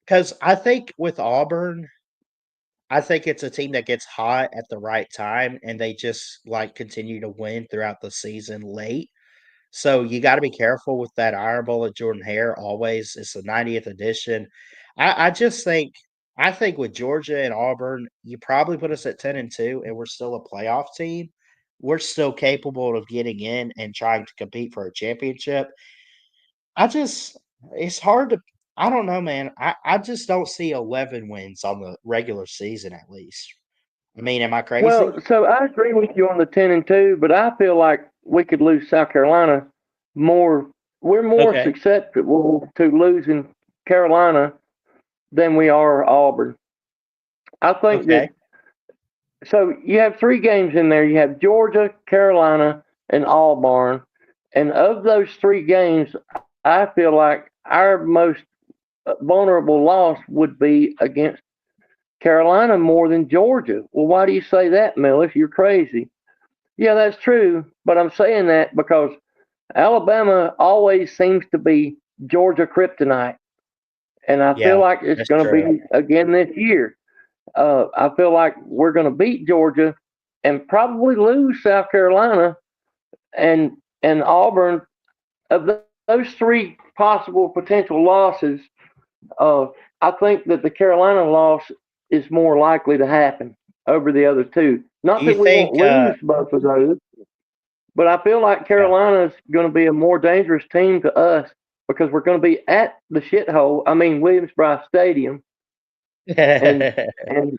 because I think with Auburn, I think it's a team that gets hot at the right time and they just like continue to win throughout the season late. So you got to be careful with that Iron Bowl at Jordan Hare. Always, it's the 90th edition. I just think with Georgia and Auburn, you probably put us at 10-2, and we're still a playoff team. We're still capable of getting in and trying to compete for a championship. I just, it's hard to. I don't know, man. I just don't see 11 wins on the regular season at least. I mean, am I Well, crazy? so I agree with you on the 10-2, but I feel like we could lose South Carolina more. We're more Okay. susceptible to losing Carolina than we are Auburn. I think Okay. that so you have three games in there. You have Georgia, Carolina, and Auburn. And of those three games, I feel like our most vulnerable loss would be against Carolina more than Georgia. Well, why do you say that, Millis? You're crazy. Yeah, that's true. But I'm saying that because Alabama always seems to be Georgia kryptonite. And I feel Yeah, like it's that's going to true. be again this year. I feel like we're going to beat Georgia and probably lose South Carolina and Auburn. Of those three possible potential losses, uh, I think that the Carolina loss is more likely to happen over the other two. Do Not you that we won't think? lose both of those, but I feel like Yeah. Carolina is going to be a more dangerous team to us because we're going to be at the shithole. I mean Williams-Brice Stadium, and and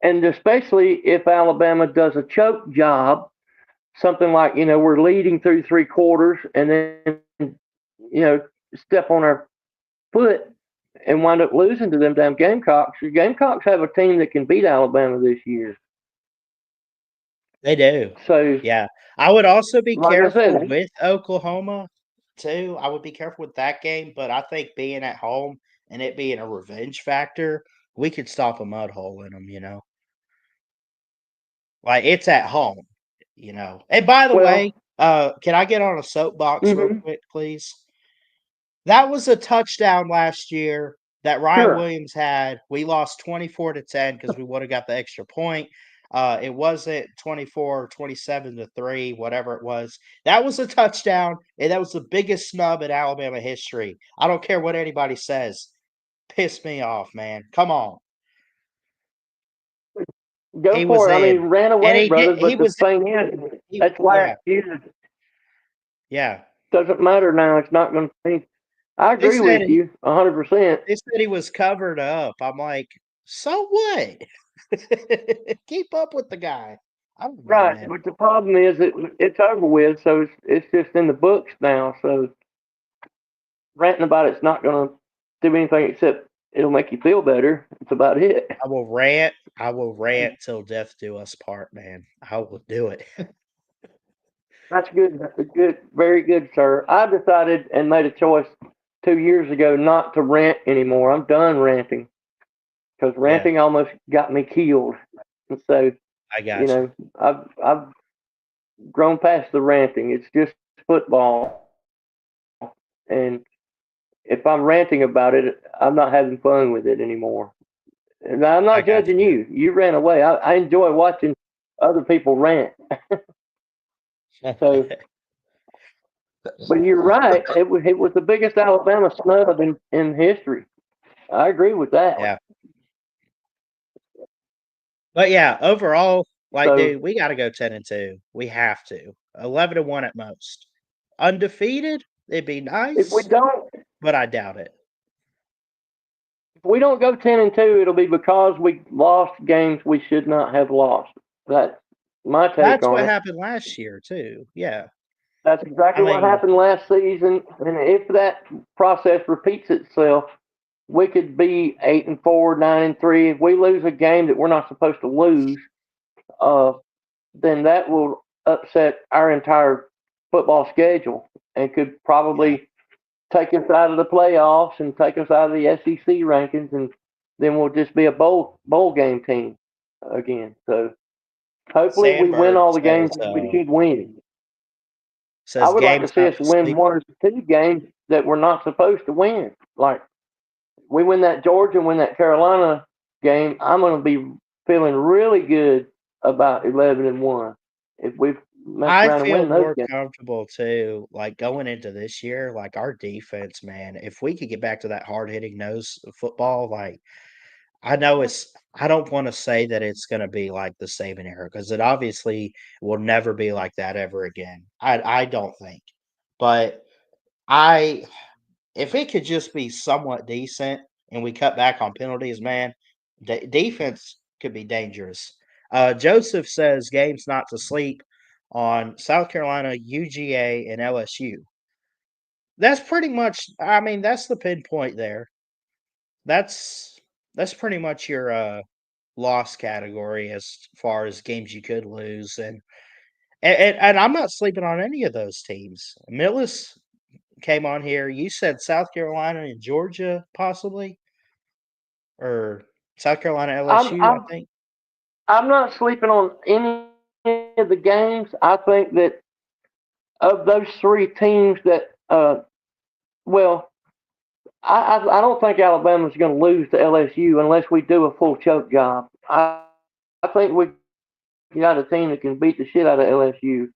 and especially if Alabama does a choke job, something like we're leading through three quarters and then step on our foot and wind up losing to them damn Gamecocks. The Gamecocks have a team that can beat Alabama this year. They do. So, Yeah. I would also be like I careful said, with Oklahoma too. I would be careful with that game, but I think being at home and it being a revenge factor, we could stop a mud hole in them. Like, it's at home. And by the way, well, can I get on a soapbox real mm-hmm, quick, please? That was a touchdown last year that Ryan sure. Williams had. We lost 24-10 because we would have got the extra point. It wasn't 24-27-3, whatever it was. That was a touchdown, and that was the biggest snub in Alabama history. I don't care what anybody says. Piss me off, man. Come on. Go He was for it. I mean, in. ran And away, he brother. he But the was thing is, that's yeah, last year. yeah. Doesn't matter now. It's not going to change. I They agree said with he you 100%. they said he was covered up. I'm like, "So what?" Keep up with the guy. I don't know, Right, man. but the problem is that it's over with, so it's just in the books now. So ranting about it's not going to do anything except it'll make you feel better. It's about it. I will rant till death do us part, man. I will do it. That's good. That's good. Very good, sir. I decided and made a choice 2 years ago not to rant anymore. I'm done ranting because Yeah, ranting almost got me killed. And so, I you got you. know, I've grown past the ranting. It's just football, and if I'm ranting about it, I'm not having fun with it anymore. And I'm I not got judging you, you. You ran away. I enjoy watching other people rant. man. So, but you're right. It was the biggest Alabama snub in history. I agree with that. Yeah. But yeah, overall, like, So dude, we gotta go 10-2. We have to. 11-1 at most. Undefeated, it'd be if we nice, don't but I doubt it. if we don't go 10-2, it'll be because we lost games we should not have lost. That's my take That's what on it. happened last year too. Yeah. That's I exactly what mean, happened last season. And if that process repeats itself, we could be 8-4, 9-3. If we lose a game that we're not supposed to lose, uh, then that will upset our entire football schedule and could yeah. probably take us out of the playoffs and take us out of the SEC rankings. And then we'll just be a bowl game team again. So hopefully we win Sandberg all the games that we should win. I says would like to games see not us to win sleep. one or two games that we're not supposed to win. Like we win that Georgia and win that Carolina game, I'm going to be feeling really good about 11-1 if we mess I around and feel win those more games. comfortable too, like going into this year, like our defense, man. If we could get back to that hard hitting nose football, like I know I don't want to say that it's going to be like the Saban era because it obviously will never be like that ever again. I don't think, but I if it could just be somewhat decent and we cut back on penalties, man, defense could be dangerous. Joseph says games not to sleep on South Carolina, UGA, and LSU. That's pretty much. I mean, that's the pinpoint there. That's that's pretty much your loss category as far as games you could lose, and I'm not sleeping on any of those teams. Millis came on here. You said South Carolina and Georgia, possibly, or South Carolina, I'm LSU, I I'm think. I'm not sleeping on any of the games. I think that of those three teams that well, I don't think Alabama's going to lose to LSU unless we do a full choke job. I think we got a team that can beat the shit out of LSU.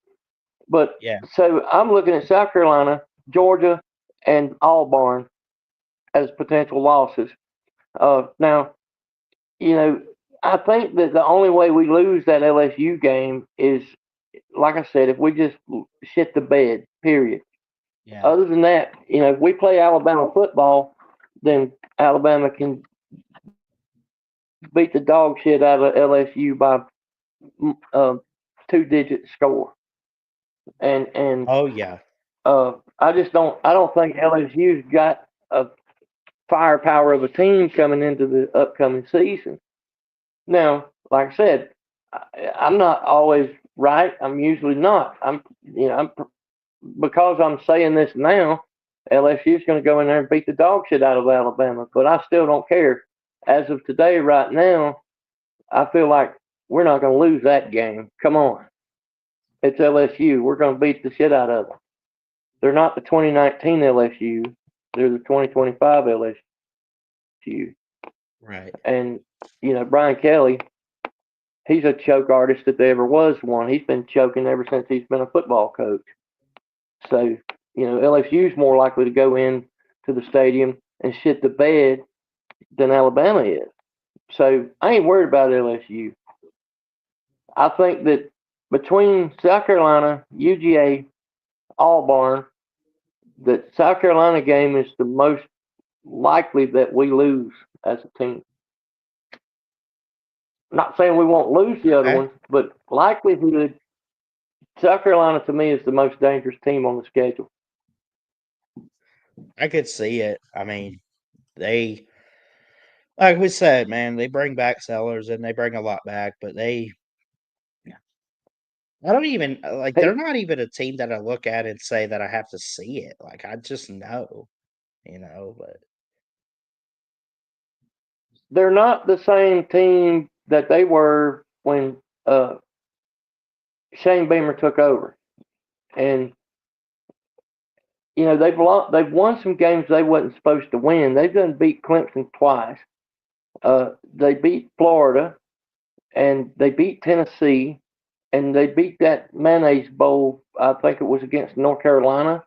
But Yeah, so I'm looking at South Carolina, Georgia, and Auburn as potential losses. Now, you know, I think that the only way we lose that LSU game is, like I said, if we just shit the bed. Period. yeah. Other than that, if we play Alabama football, then Alabama can beat the dog shit out of LSU by uh, 2-digit score. And Oh yeah, I don't think LSU's got a firepower of a team coming into the upcoming season. Now, like I said, I'm not always right. I'm usually not. I'm because I'm saying this now. LSU's going to go in there and beat the dog shit out of Alabama, but I still don't care. As of today, right now, I feel like we're not going to lose that game. Come on, it's LSU. We're going to beat the shit out of them. They're not the 2019 LSU. They're the 2025 LSU. right. And Brian Kelly, he's a choke artist if there ever was one. He's been choking ever since he's been a football coach. So LSU's more likely to go in to the stadium and shit the bed than Alabama is. So I ain't worried about LSU. I think that between South Carolina, UGA, Auburn, the South Carolina game is the most likely that we lose as a team. Not saying we won't lose the other Okay, ones, but likelihood South Carolina to me is the most dangerous team on the schedule. I could see it. I mean, they, like we said, man, they bring back sellers and they bring a lot back, but I don't even like. They're Hey, not even a team that I look at and say that I have to see it. Like I just know, But they're not the same team that they were when Shane Beamer took over, and they've won some games they wasn't supposed to win. They've done beat Clemson twice. They beat Florida, and they beat Tennessee, and they beat that mayonnaise bowl. I think it was against North Carolina,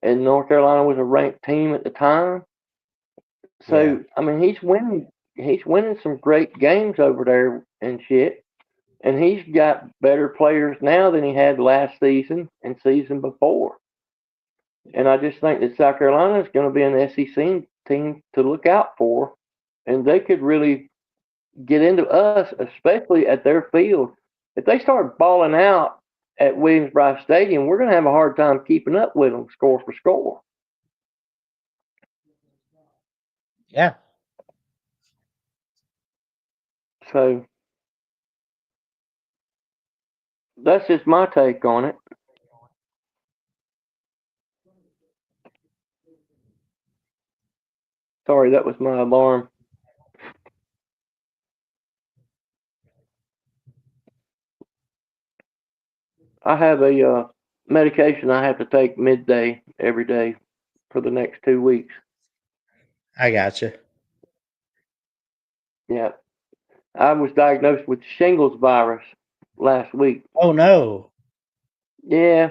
and North Carolina was a ranked team at the time. yeah, So I mean, he's winning some great games over there and shit. And he's got better players now than he had last season and season before. And I just think that South Carolina is going to be an SEC team to look out for, and they could really get into us, especially at their field. If they start balling out at Williams-Brice Stadium, we're going to have a hard time keeping up with them score for score. yeah. So that's just my take on it. Sorry, that was my alarm. I have a medication I have to take midday every day for the next 2 weeks. I gotcha. Yeah, I was diagnosed with shingles virus last week. Oh no. Yeah,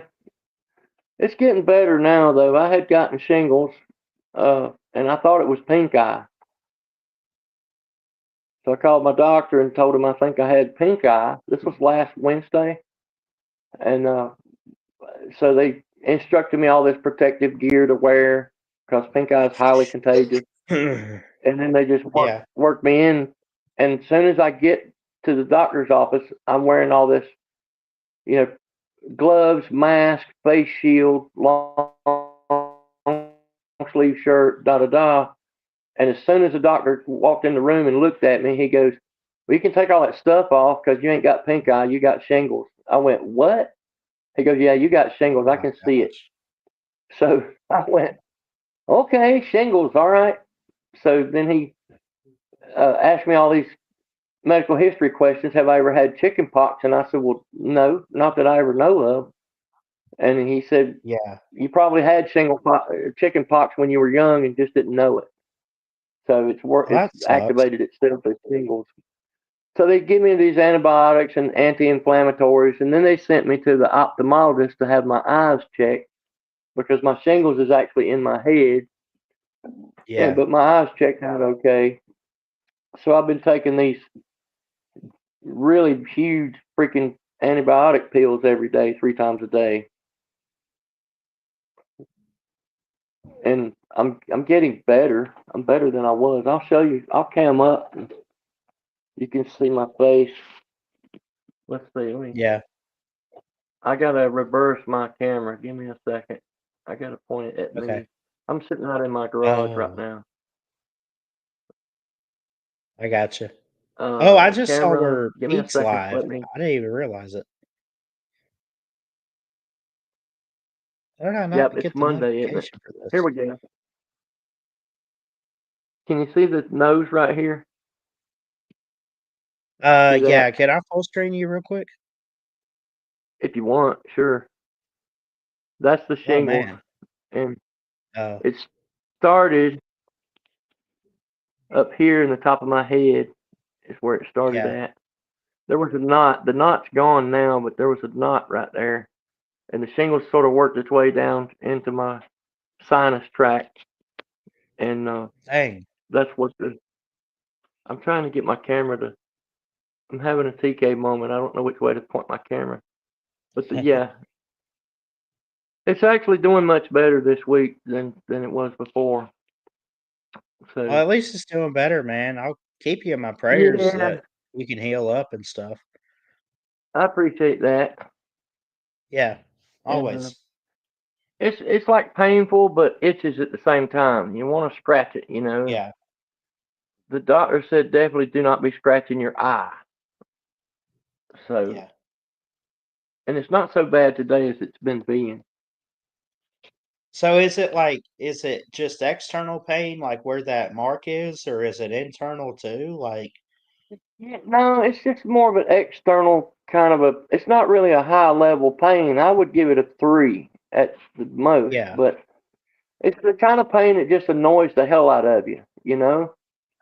it's getting better now though. I had gotten shingles, and I thought it was pink eye. So I called my doctor and told him I think I had pink eye. This was last Wednesday, and so they instructed me all this protective gear to wear because pink eye is highly contagious. And then they just Yeah. worked me in. And as soon as I get to the doctor's office, I'm wearing all this, you know, gloves, mask, face shield, long sleeve shirt, da da da. And as soon as the doctor walked in the room and looked at me, he goes, "Well, you can take all that stuff off because you ain't got pink eye, you got shingles." I went, "What?" He goes, "Yeah, you got shingles. Oh I my can see it." gosh. So I went, "Okay, shingles, all right." So then he asked me all these medical history questions. Have I ever had chicken pox? And I said, "Well, no, not that I ever know of." And he said, Yeah. "You probably had chicken pox when you were young and just didn't know it. So Well, it's that sucks. activated itself as shingles." So they give me these antibiotics and anti-inflammatories, and then they sent me to the ophthalmologist to have my eyes checked because my shingles is actually in my head, Yeah. but my eyes checked out okay. So I've been taking these really huge freaking antibiotic pills every day, 3 times a day, and I'm getting better. I'm better than I was. I'll show you. I'll cam up. And you can see my face. Let's see. Yeah. I gotta reverse my camera. Give me a second. I gotta point it at Okay. me. I'm sitting out in my garage right Oh, now. I gotcha. Oh, I just saw Camera. where Give me a Pete's second. live. Let me. I didn't even realize it. How did I Yep, not it's get the Monday, isn't it? notification for Here this? we go. Can you see the nose right here? See Yeah, that? can I full screen you real quick? If you want, sure. That's the Oh shingles, man. and Oh, it started up here in the top of my head. Is where it started yeah. at. There was a knot. The knot's gone now, but there was a knot right there, and the shingles sort of worked its way down into my sinus tract, and Dang. that's what the. I'm trying to get my camera to. I'm having a TK moment. I don't know which way to point my camera, but yeah, it's actually doing much better this week than it was before. Well, So at least it's doing better, man. I'll keep you in my prayers yeah, that you can heal up and stuff. I appreciate that, Yeah, and always. it's like painful but itches at the same time. You want to scratch it, you know. Yeah, The doctor said definitely do not be scratching your eye. So yeah. and it's not so bad today as it's been being. So is it just external pain, like where that mark is, or is it internal too? Like, Yeah, no, it's just more of an external kind of a. It's not really a high level pain. I would give it a 3 at the most, yeah, but it's the kind of pain that just annoys the hell out of you, you know.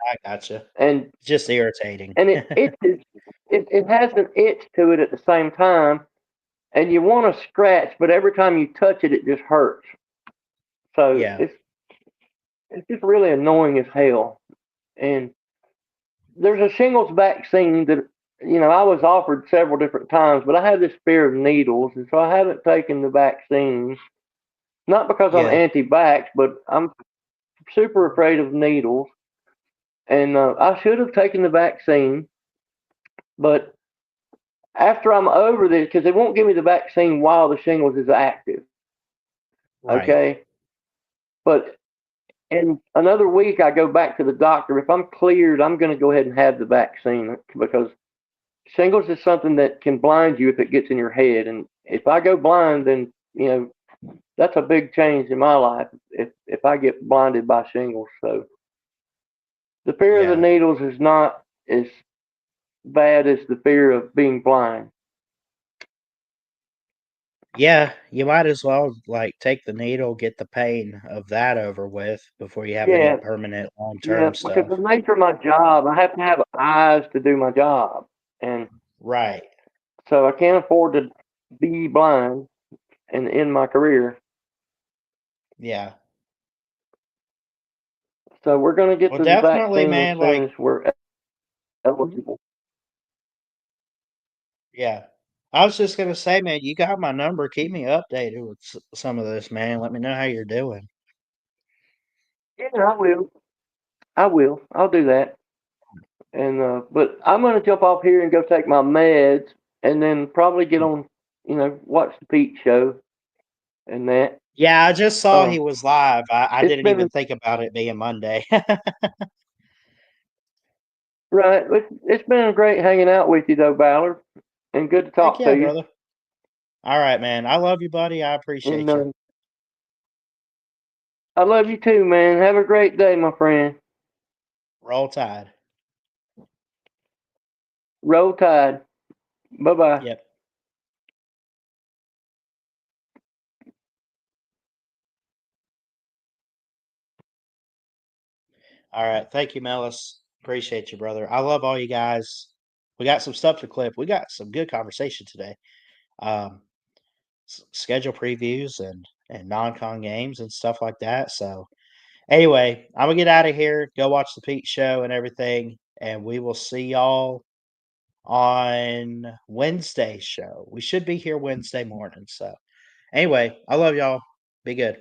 I gotcha. And Just irritating. it itches. It has an itch to it at the same time, and you want to scratch, but every time you touch it, it just hurts. So Yeah, it's just really annoying as hell. And there's a shingles vaccine that I was offered several different times, but I have this fear of needles, and so I haven't taken the vaccine. Not because I'm yeah, anti-vax, but I'm super afraid of needles, and I should have taken the vaccine. But after I'm over this, because they won't give me the vaccine while the shingles is active, right. okay? But in another week, I go back to the doctor. If I'm cleared, I'm going to go ahead and have the vaccine because shingles is something that can blind you if it gets in your head. And if I go blind, then that's a big change in my life. If I get blinded by shingles, so the fear of the Yeah. needles is not as bad as the fear of being blind. Yeah, you might as well like take the needle, get the pain of that over with before you have any Yeah, permanent long yeah, term because stuff. the nature of my job, I have to have eyes to do my job, and Right. so I can't afford to be blind and end my career. Yeah. So we're going to get Well, the definitely, vaccine as man. soon Like, as we're eligible. yeah. I was just gonna say, man, you got my number. Keep me updated with some of this, man. Let me know how you're doing. Yeah, I will. I will. I'll do that. And but I'm going to jump off here and go take my meds, and then probably get on, watch the Pete show and that. Yeah, I just saw Uh, he was live. I it's didn't been even think about it being Monday. right. It's been great hanging out with you though, Ballard, and good to Heck talk to yeah, you. brother. All right, man. I love you, buddy. I And appreciate you. I love you too, man. Have a great day, my friend. Roll Tide. Roll Tide. Bye bye. Yep. All right. Thank you, Mellis. Appreciate you, brother. I love all you guys. We got some stuff to clip. We got some good conversation today. Um, schedule previews and non-con games and stuff like that. So anyway, I'm gonna get out of here. Go watch the Pete show and everything, and we will see y'all on Wednesday's show. We should be here Wednesday morning. So anyway, I love y'all. Be good.